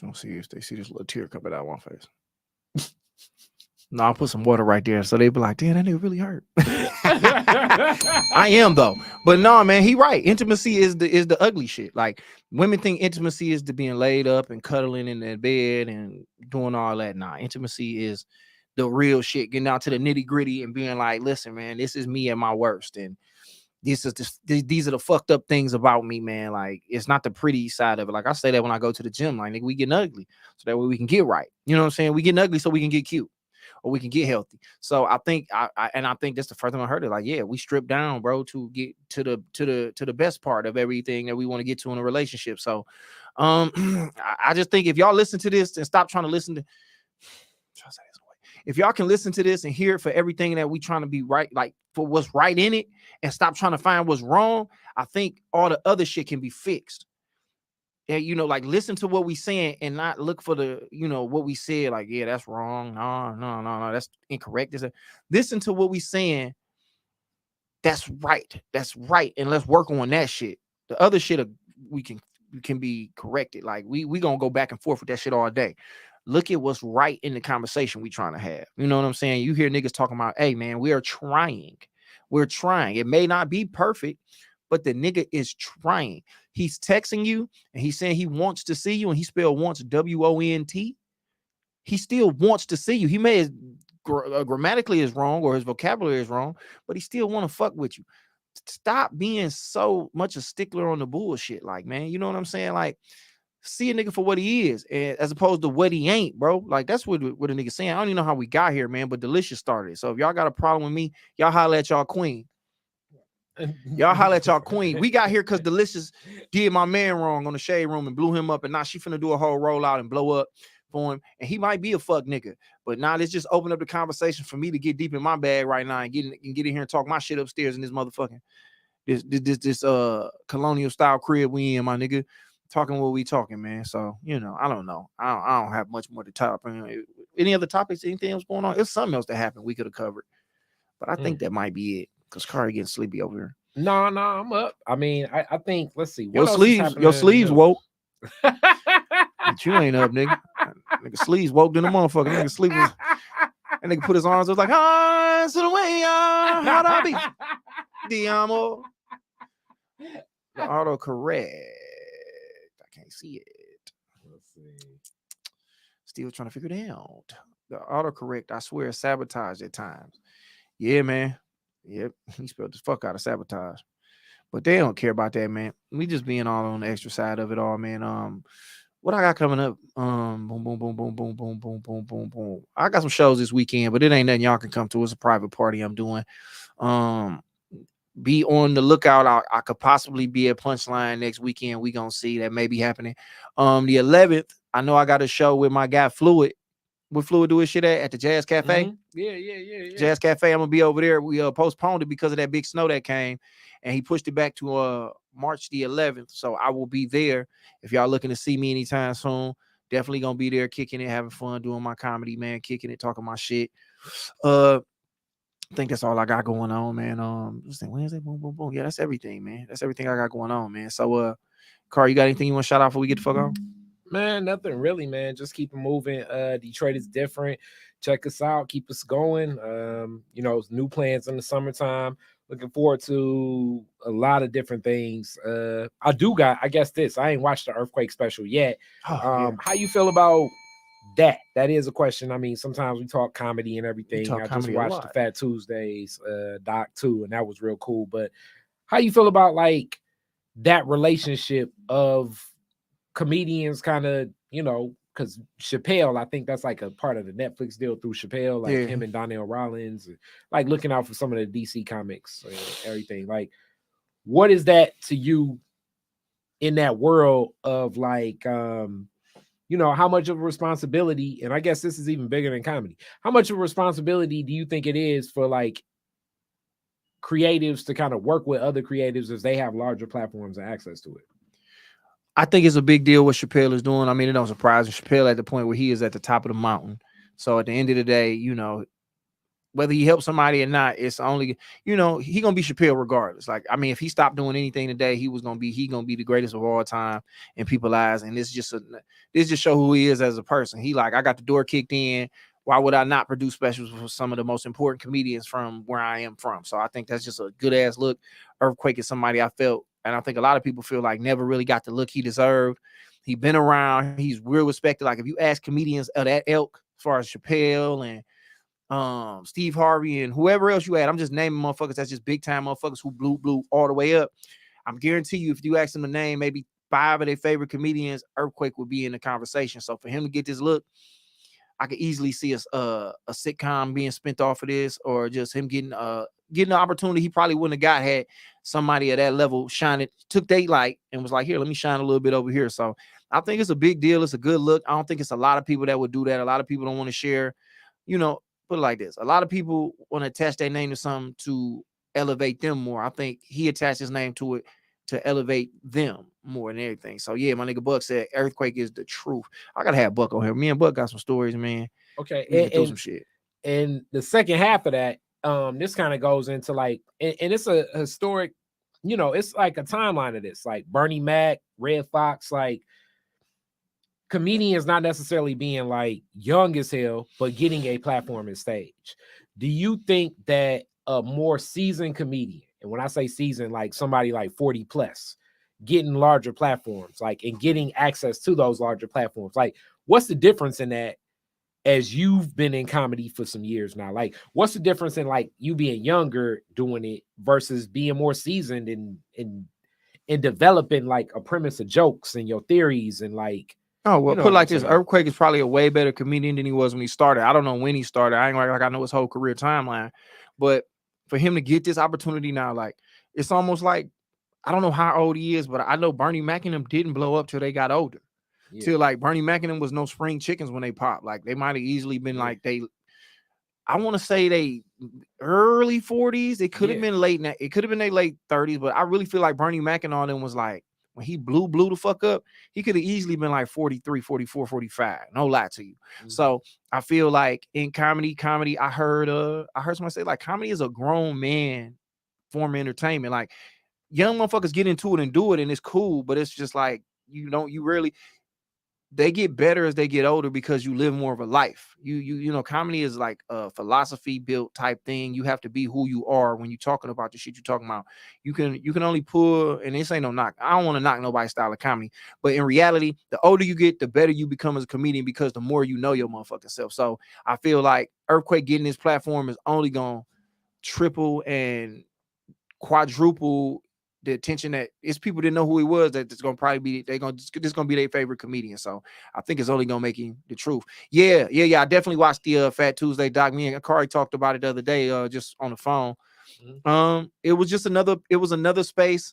Don't see if they see this little tear coming out my face. No, I'll put some water right there. So they be like, damn, that nigga really hurt. I am though. But no, man, he right. Intimacy is the ugly shit. Like women think intimacy is the being laid up and cuddling in their bed and doing all that. Nah, intimacy is the real shit. Getting down to the nitty gritty and being like, listen, man, this is me at my worst, and these are the fucked up things about me, man. Like it's not the pretty side of it. Like I say that when I go to the gym, like nigga, we getting ugly so that way we can get right. You know what I'm saying? We getting ugly so we can get cute. Or we can get healthy. So I think I think that's the first time I heard it. Like, yeah, we strip down, bro, to get to the best part of everything that we want to get to in a relationship. So I just think if y'all listen to this and stop trying to listen to if y'all can listen to this and hear it for everything that we trying to be right, like for what's right in it, and stop trying to find what's wrong, I think all the other shit can be fixed. And you know, like listen to what we saying and not look for the, you know, what we said, like, yeah, that's wrong. No, that's incorrect. Listen to what we saying. That's right. That's right. And let's work on that shit. The other shit we can be corrected. Like we gonna go back and forth with that shit all day. Look at what's right in the conversation we trying to have. You know what I'm saying? You hear niggas talking about, hey man, we are trying. We're trying. It may not be perfect, but the nigga is trying. He's texting you and he's saying he wants to see you, and he spelled wants WONT. He still wants to see you. He may grammatically is wrong or his vocabulary is wrong, but he still want to fuck with you. Stop being so much a stickler on the bullshit. Like, man, you know what I'm saying? Like, see a nigga for what he is, and as opposed to what he ain't, bro. Like, that's what a nigga saying. I don't even know how we got here, man, but Deelishis started it. So if y'all got a problem with me, y'all holler at y'all queen. Y'all holler at y'all queen. We got here because Deelishis did my man wrong on the shade room and blew him up, and now she finna do a whole rollout and blow up for him. And he might be a fuck nigga, but now let's just open up the conversation for me to get deep in my bag right now and get in here and talk my shit upstairs in this motherfucking this colonial style crib we in, my nigga. Talking what we talking, man. So, you know, I don't know. I don't have much more to talk. Any other topics? Anything else going on? It's something else that happened we could have covered, but I think that might be it. Because Khary getting sleepy over here. No, I'm up. I mean, I think, let's see. Your sleeves woke. But you ain't up, nigga. Nigga sleeves woke in the motherfucker. Nigga sleep was, and nigga put his arms up like, hands to the way, how'd I be? Diamo. The autocorrect. I can't see it. Let's see. Still trying to figure it out. The autocorrect, I swear, sabotage at times. Yeah, man. Yep, he spelled the fuck out of sabotage, but they don't care about that, man. We just being all on the extra side of it all, man. What I got coming up? Boom, boom, boom, boom, boom, boom, boom, boom, boom, boom. I got some shows this weekend, but it ain't nothing y'all can come to. It's a private party I'm doing. Be on the lookout. I could possibly be at Punchline next weekend. We gonna see that may be happening. The 11th, I know I got a show with my guy Fluid. What Fluid do his shit at the Jazz Cafe? Yeah. Jazz Cafe. I'm gonna be over there. We postponed it because of that big snow that came, and he pushed it back to March the 11th. So I will be there. If y'all looking to see me anytime soon, definitely gonna be there, kicking it, having fun, doing my comedy, man, kicking it, talking my shit. I think that's all I got going on, man. Wednesday, boom, boom, boom. Yeah, that's everything, man. That's everything I got going on, man. So, Khary, you got anything you want to shout out before we get the fuck on? Man, nothing really, man. Just keep it moving. Detroit is different. Check us out. Keep us going. You know, new plans in the summertime. Looking forward to a lot of different things. I guess this. I ain't watched the earthquake special yet. How you feel about that? That is a question. I mean, sometimes we talk comedy and everything. I just watched the Fat Tuesdays doc too, and that was real cool. But how you feel about like that relationship of comedians kind of, you know, because Chappelle, I think that's like a part of the Netflix deal through Chappelle, like him and Donnell Rollins, like looking out for some of the DC comics and everything. Like, what is that to you in that world of like, you know, how much of a responsibility, and I guess this is even bigger than comedy, how much of a responsibility do you think it is for like creatives to kind of work with other creatives as they have larger platforms and access to it? I think it's a big deal what Chappelle is doing. I mean, it don't surprise me. Chappelle at the point where he is at the top of the mountain. So at the end of the day, you know, whether he helps somebody or not, it's only, you know, he gonna be Chappelle regardless. Like, I mean, if he stopped doing anything today, he gonna be the greatest of all time in people's eyes. And this just show who he is as a person. He like, I got the door kicked in why would I not produce specials for some of the most important comedians from where I am from? So I think that's just a good ass look. Earthquake is somebody I felt, and I think a lot of people feel like never really got the look he deserved. He been around, he's real respected. Like if you ask comedians of that ilk, as far as Chappelle and Steve Harvey and whoever else you add, I'm just naming motherfuckers that's just big time motherfuckers who blew all the way up. I'm guarantee you, if you ask them to name maybe 5 of their favorite comedians, Earthquake would be in the conversation. So for him to get this look, I could easily see a sitcom being spent off of this, or just him getting the opportunity he probably wouldn't have got had somebody at that level shine it, took daylight and was like, here, let me shine a little bit over here. So I think it's a big deal. It's a good look. I don't think it's a lot of people that would do that. A lot of people don't want to share, put it like this. A lot of people want to attach their name to something to elevate them more. I think he attached his name to it to elevate them more than everything. So yeah, my nigga Buck said Earthquake is the truth. I gotta have Buck on here. Me and Buck got some stories, man. Okay, and some shit. And the second half of that, this kind of goes into like, and it's a historic, it's like a timeline of this, like Bernie Mac, Red Fox, like comedians not necessarily being like young as hell, but getting a platform and stage. Do you think that a more seasoned comedian, and when I say seasoned, like somebody like 40 plus, getting larger platforms, like, and getting access to those larger platforms, like, what's the difference in that as you've been in comedy for some years now? Like, what's the difference in like you being younger doing it versus being more seasoned in developing like a premise of jokes and your theories and like, oh, well, put like this, Earthquake is probably a way better comedian than he was when he started. I don't know when he started. I ain't like I know his whole career timeline, but for him to get this opportunity now, like, it's almost like, I don't know how old he is, but I know Bernie Mac and them didn't blow up till they got older. Yeah. Till like Bernie Mac and them was no spring chickens when they popped. Like they might have easily been like I want to say they early 40s. It could have been late. It could have been their late 30s, but I really feel like Bernie Mac and all them was like, when he blew the fuck up, he could have easily been like 43, 44, 45. No lie to you. Mm-hmm. So I feel like in comedy, I heard somebody say like comedy is a grown man form of entertainment. Like young motherfuckers get into it and do it, and it's cool, but it's just like they get better as they get older because you live more of a life. Comedy is like a philosophy built type thing. You have to be who you are when you're talking about the shit you're talking about. You can only pull, and this ain't no knock. I don't want to knock nobody's style of comedy, but in reality, the older you get, the better you become as a comedian because the more you know your motherfucking self. So I feel like Earthquake getting this platform is only gonna triple and quadruple the attention that it's people didn't know who he was, that it's gonna probably be this is gonna be their favorite comedian. So I think it's only gonna make him the truth. Yeah. I definitely watched the Fat Tuesday doc. Me and Khary talked about it the other day, just on the phone. Mm-hmm. It was another space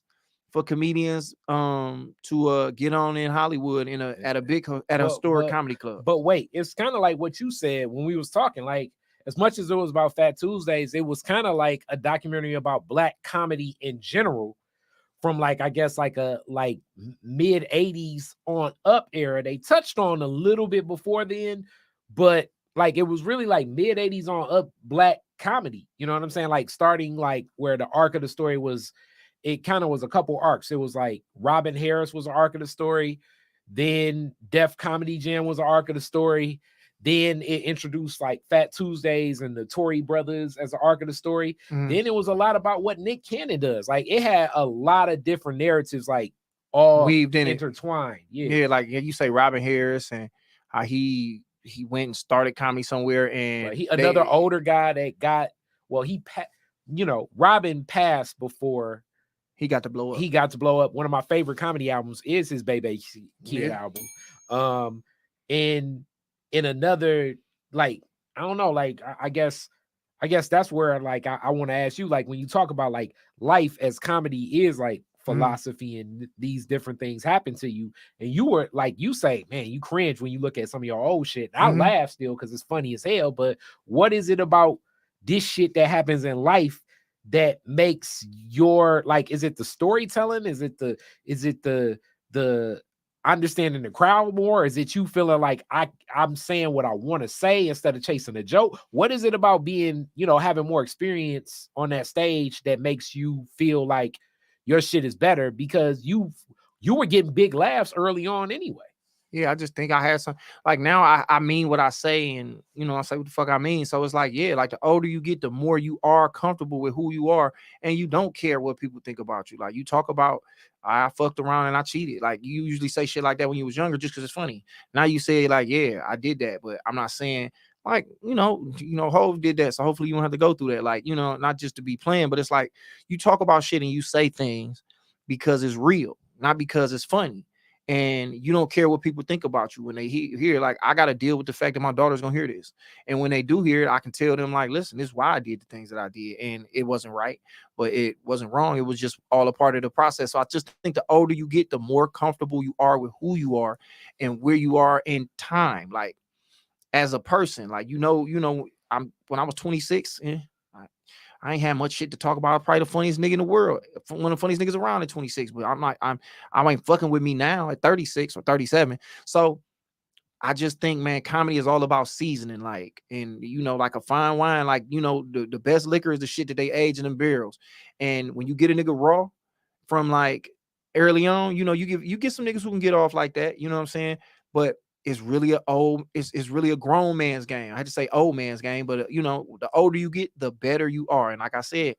for comedians to get on in Hollywood at a historic comedy club. But wait, it's kind of like what you said when we was talking, like, as much as it was about Fat Tuesdays, it was kind of like a documentary about Black comedy in general. From like, I guess like a mid 80s on up era. They touched on a little bit before then, but like it was really like mid 80s on up Black comedy. You know what I'm saying? Like starting like where the arc of the story was, it kind of was a couple arcs. It was like Robin Harris was an arc of the story. Then Def Comedy Jam was an arc of the story. Then it introduced like Fat Tuesdays and the Tory Brothers as an arc of the story. Mm-hmm. Then it was a lot about what Nick Cannon does. Like it had a lot of different narratives, like all weaved in, intertwined. Yeah, like you say Robin Harris and how he went and started comedy somewhere, and right. Another older guy that got Robin passed before he got to blow up. One of my favorite comedy albums is his Baby Kid album. In another, like, I don't know, like, I guess that's where, like, I want to ask you, like, when you talk about, like, life as comedy is, like, philosophy and these different things happen to you, and you were, like, you say, man, you cringe when you look at some of your old shit. I laugh still because it's funny as hell, but what is it about this shit that happens in life that makes your, like, is it the storytelling? Is it the understanding the crowd more? Is it you feeling like I'm saying what I want to say instead of chasing a joke? What is it about being, having more experience on that stage that makes you feel like your shit is better? Because you were getting big laughs early on anyway. Yeah, I just think I had some like now I mean what I say, and I say what the fuck I mean. So it's like, yeah, like the older you get, the more you are comfortable with who you are, and you don't care what people think about you. Like you talk about I fucked around and I cheated. Like you usually say shit like that when you was younger just because it's funny. Now you say like, yeah, I did that, but I'm not saying like, Hov did that. So hopefully you don't have to go through that. Like, not just to be playing, but it's like you talk about shit and you say things because it's real, not because it's funny. And you don't care what people think about you when they hear like I got to deal with the fact that my daughter's gonna hear this, and when they do hear it, I can tell them like, listen, this is why I did the things that I did, and it wasn't right, but it wasn't wrong. It was just all a part of the process. So I just think the older you get, the more comfortable you are with who you are and where you are in time, like as a person. Like I'm when I was 26. I ain't had much shit to talk about. I'm probably the funniest nigga in the world. One of the funniest niggas around at 26. But I ain't fucking with me now at 36 or 37. So I just think, man, comedy is all about seasoning, like, and like a fine wine, like, the best liquor is the shit that they age in them barrels. And when you get a nigga raw from like early on, you get some niggas who can get off like that, you know what I'm saying? But it's really a grown man's game. I had to say old man's game, but the older you get, the better you are. And like I said,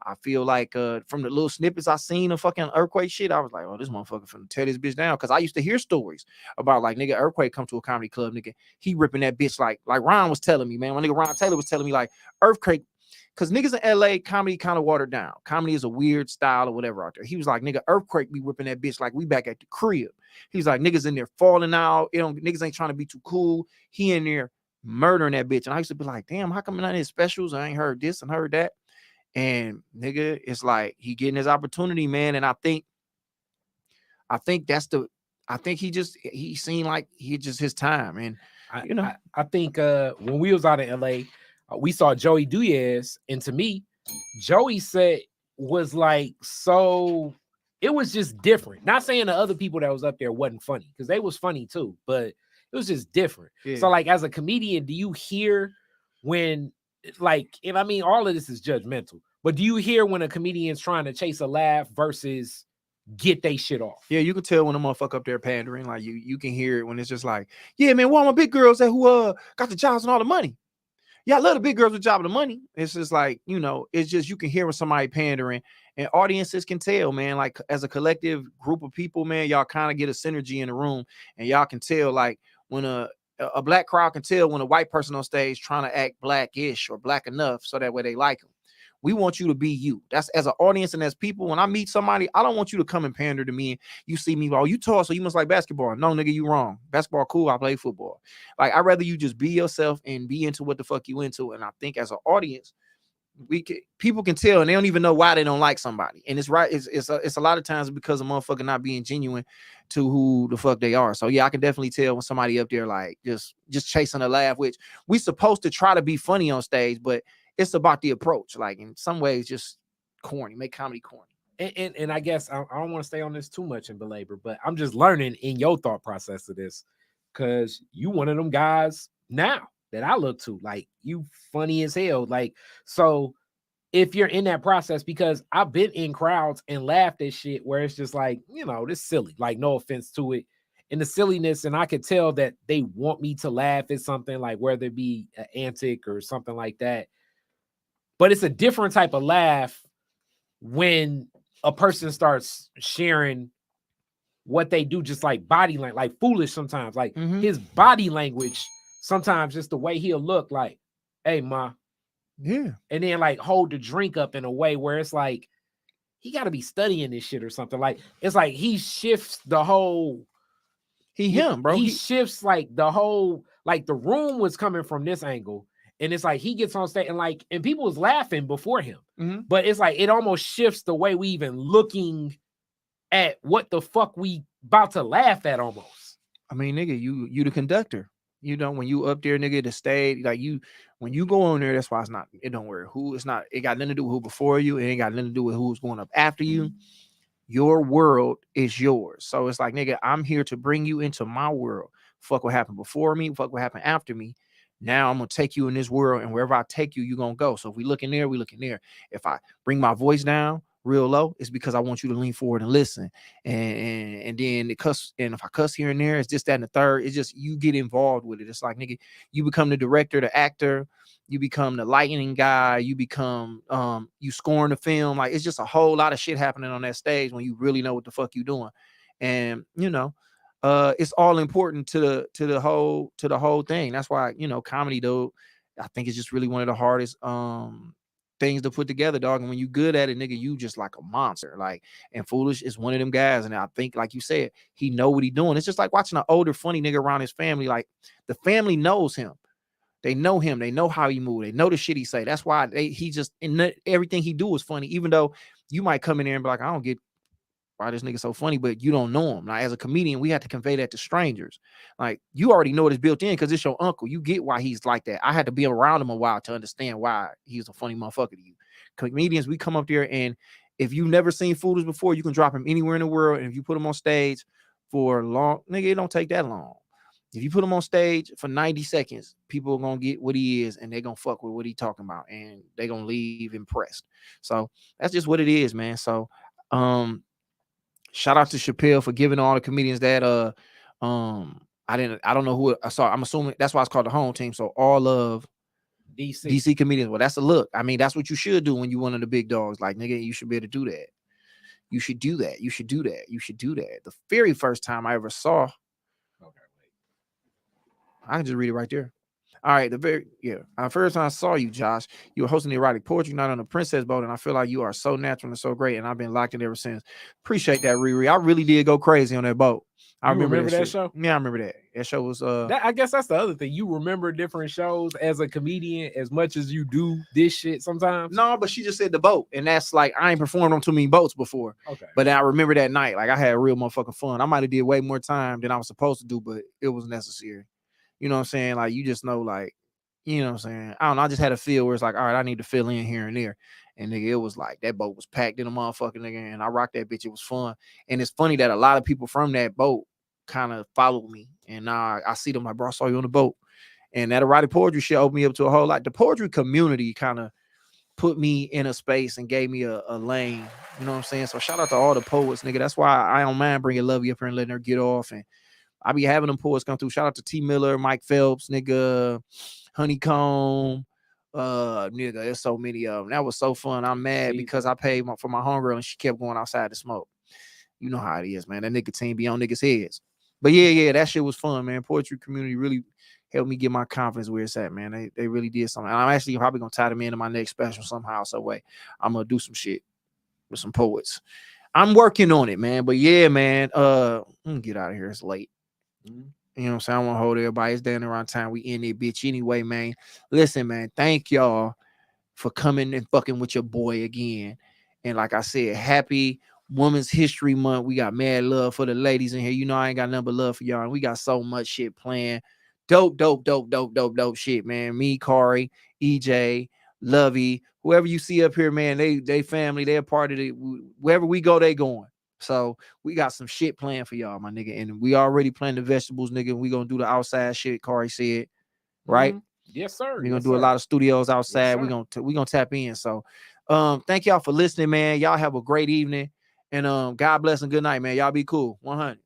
I feel like from the little snippets I seen of fucking Earthquake shit, I was like, oh, this motherfucker finna tear this bitch down. Cause I used to hear stories about like nigga Earthquake come to a comedy club, nigga, he ripping that bitch like Ron was telling me, man. When nigga Ron Taylor was telling me like Earthquake, cause niggas in LA comedy kind of watered down. Comedy is a weird style or whatever out there. He was like, nigga, Earthquake be whipping that bitch like we back at the crib. He's like, niggas in there falling out. Niggas ain't trying to be too cool. He in there murdering that bitch. And I used to be like, damn, how come none of his specials? I ain't heard this and heard that. And nigga, it's like he getting his opportunity, man. And I think he seemed like he just his time. And I think when we was out in LA, we saw Joey Diaz, and to me, Joey said was like, so it was just different. Not saying the other people that was up there wasn't funny, because they was funny too, but it was just different. Yeah. So like as a comedian, do you hear when like, and I mean all of this is judgmental, but do you hear when a comedian's trying to chase a laugh versus get they shit off? Yeah, you can tell when a motherfucker up there pandering. Like you can hear it when it's just like, yeah, man, why my big girls that who got the jobs and all the money? Yeah, I love the big girls with job and the money. It's just like, it's just you can hear when somebody pandering, and audiences can tell, man. Like as a collective group of people, man, y'all kind of get a synergy in the room, and y'all can tell like when a black crowd can tell when a white person on stage trying to act blackish or black enough so that way they like them. We want you to be you. That's as an audience and as people. When I meet somebody, I don't want you to come and pander to me. And you see me, oh, you tall, so you must like basketball. No, nigga, you wrong. Basketball cool. I play football. Like I'd rather you just be yourself and be into what the fuck you into. And I think as an audience, people can tell, and they don't even know why they don't like somebody. And it's right. It's a lot of times because of motherfucker not being genuine to who the fuck they are. So yeah, I can definitely tell when somebody up there like just chasing a laugh, which we supposed to try to be funny on stage, but it's about the approach. Like in some ways, just corny, make comedy corny. And I guess I don't want to stay on this too much and belabor, but I'm just learning in your thought process of this, because you one of them guys now that I look to, like you funny as hell. Like, so if you're in that process, because I've been in crowds and laughed at shit where it's just like, this silly, like no offense to it, and the silliness, and I could tell that they want me to laugh at something, like whether it be an antic or something like that. But it's a different type of laugh when a person starts sharing what they do, just like body language, like foolish sometimes, like his body language, sometimes just the way he'll look like, hey, ma. Yeah. And then like hold the drink up in a way where it's like, he got to be studying this shit or something. Like, it's like he shifts the whole, He shifts like the whole, like the room was coming from this angle. And it's like he gets on stage and people was laughing before him. But it's like it almost shifts the way we even looking at what the fuck we about to laugh at almost. I mean, nigga, you the conductor. When you up there, nigga, the stage, like when you go on there, that's why it don't worry who, it's not, it got nothing to do with who before you. It ain't got nothing to do with who's going up after you. Your world is yours. So it's like, nigga, I'm here to bring you into my world. Fuck what happened before me. Fuck what happened after me. Now I'm going to take you in this world, and wherever I take you, you're going to go. So if we look in there, we look in there. If I bring my voice down, real low, it's because I want you to lean forward and listen. And then the cuss, and if I cuss here and there, it's just that and the third. It's just you get involved with it. It's like, nigga, you become the director, the actor, you become the lighting guy, you become you scoring the film. Like, it's just a whole lot of shit happening on that stage when you really know what the fuck you doing. And it's all important to the whole thing. That's why, comedy, though, I think it's just really one of the hardest things to put together, dog. And when you good at it, nigga, you just like a monster. Like, and Foolish is one of them guys. And I think, like you said, he know what he doing. It's just like watching an older funny nigga around his family. Like, the family knows him. They know him. They know how he move. They know the shit he say. That's why he just, everything he do is funny. Even though you might come in there and be like, I don't get why this nigga so funny, but you don't know him. Now, as a comedian, we have to convey that to strangers. Like, you already know it is built in because it's your uncle. You get why he's like that. I had to be around him a while to understand why he's a funny motherfucker to you. Comedians, we come up there, and if you've never seen Foolish before, you can drop him anywhere in the world. And if you put him on stage for long, nigga, it don't take that long. If you put him on stage for 90 seconds, people are going to get what he is, and they're going to fuck with what he talking about, and they're going to leave impressed. So that's just what it is, man. So, shout out to Chappelle for giving all the comedians that I don't know who I saw. I'm assuming that's why it's called the home team. So all of DC comedians. Well, that's a look. I mean, that's what you should do when you're one of the big dogs. Like, nigga, you should be able to do that. You should do that. You should do that. You should do that. The very first time I ever saw. Okay, wait. I can just read it right there. All right, first time I saw you, Josh, you were hosting the erotic poetry night on the Princess Boat, and I feel like you are so natural and so great, and I've been locked in ever since. Appreciate that, Riri. I really did go crazy on that boat. I remember that show. Yeah, I remember that. That show was I guess that's the other thing. You remember different shows as a comedian as much as you do this shit sometimes. No, but she just said the boat, and that's like, I ain't performed on too many boats before. Okay. But I remember that night. Like, I had real motherfucking fun. I might have did way more time than I was supposed to do, but it was necessary. You know what I'm saying? Like, you just know, like, you know what I'm saying? I don't know. I just had a feel where it's like, all right, I need to fill in here and there. And nigga, it was like that boat was packed in a motherfucking nigga, and I rocked that bitch. It was fun. And it's funny that a lot of people from that boat kind of followed me. And now I see them like, bro, I saw you on the boat. And that erotic poetry shit opened me up to a whole lot. The poetry community kind of put me in a space and gave me a lane. You know what I'm saying? So shout out to all the poets, nigga. That's why I don't mind bringing Lovey up here and letting her get off. And I be having them poets come through. Shout out to T Miller, Mike Phelps, nigga, Honeycomb, nigga. There's so many of them. That was so fun. I'm mad because I paid for my homegirl and she kept going outside to smoke. You know how it is, man. That nicotine be on niggas' heads. But yeah, that shit was fun, man. Poetry community really helped me get my confidence where it's at, man. They really did something. And I'm actually probably gonna tie them into my next special somehow. So wait, I'm gonna do some shit with some poets. I'm working on it, man. But yeah, man. I'm gonna get out of here. It's late. You know what I'm saying? I want to hold everybody. It's down around time. We in there, bitch. Anyway, man. Listen, man. Thank y'all for coming and fucking with your boy again. And like I said, happy Women's History Month. We got mad love for the ladies in here. You know, I ain't got nothing but love for y'all. And we got so much shit planned. Dope shit, man. Me, Khary, EJ, Lovey, whoever you see up here, man, they family, they're part of it. Wherever we go, they going. So we got some shit planned for y'all, my nigga. And we already planned the vegetables, nigga. We gonna do the outside shit, Khary said. Right? Yes, sir. We're gonna do a lot of studios outside. Yes, we're gonna tap in. So thank y'all for listening, man. Y'all have a great evening. And God bless and good night, man. Y'all be cool. 100.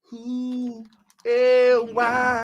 Who, why?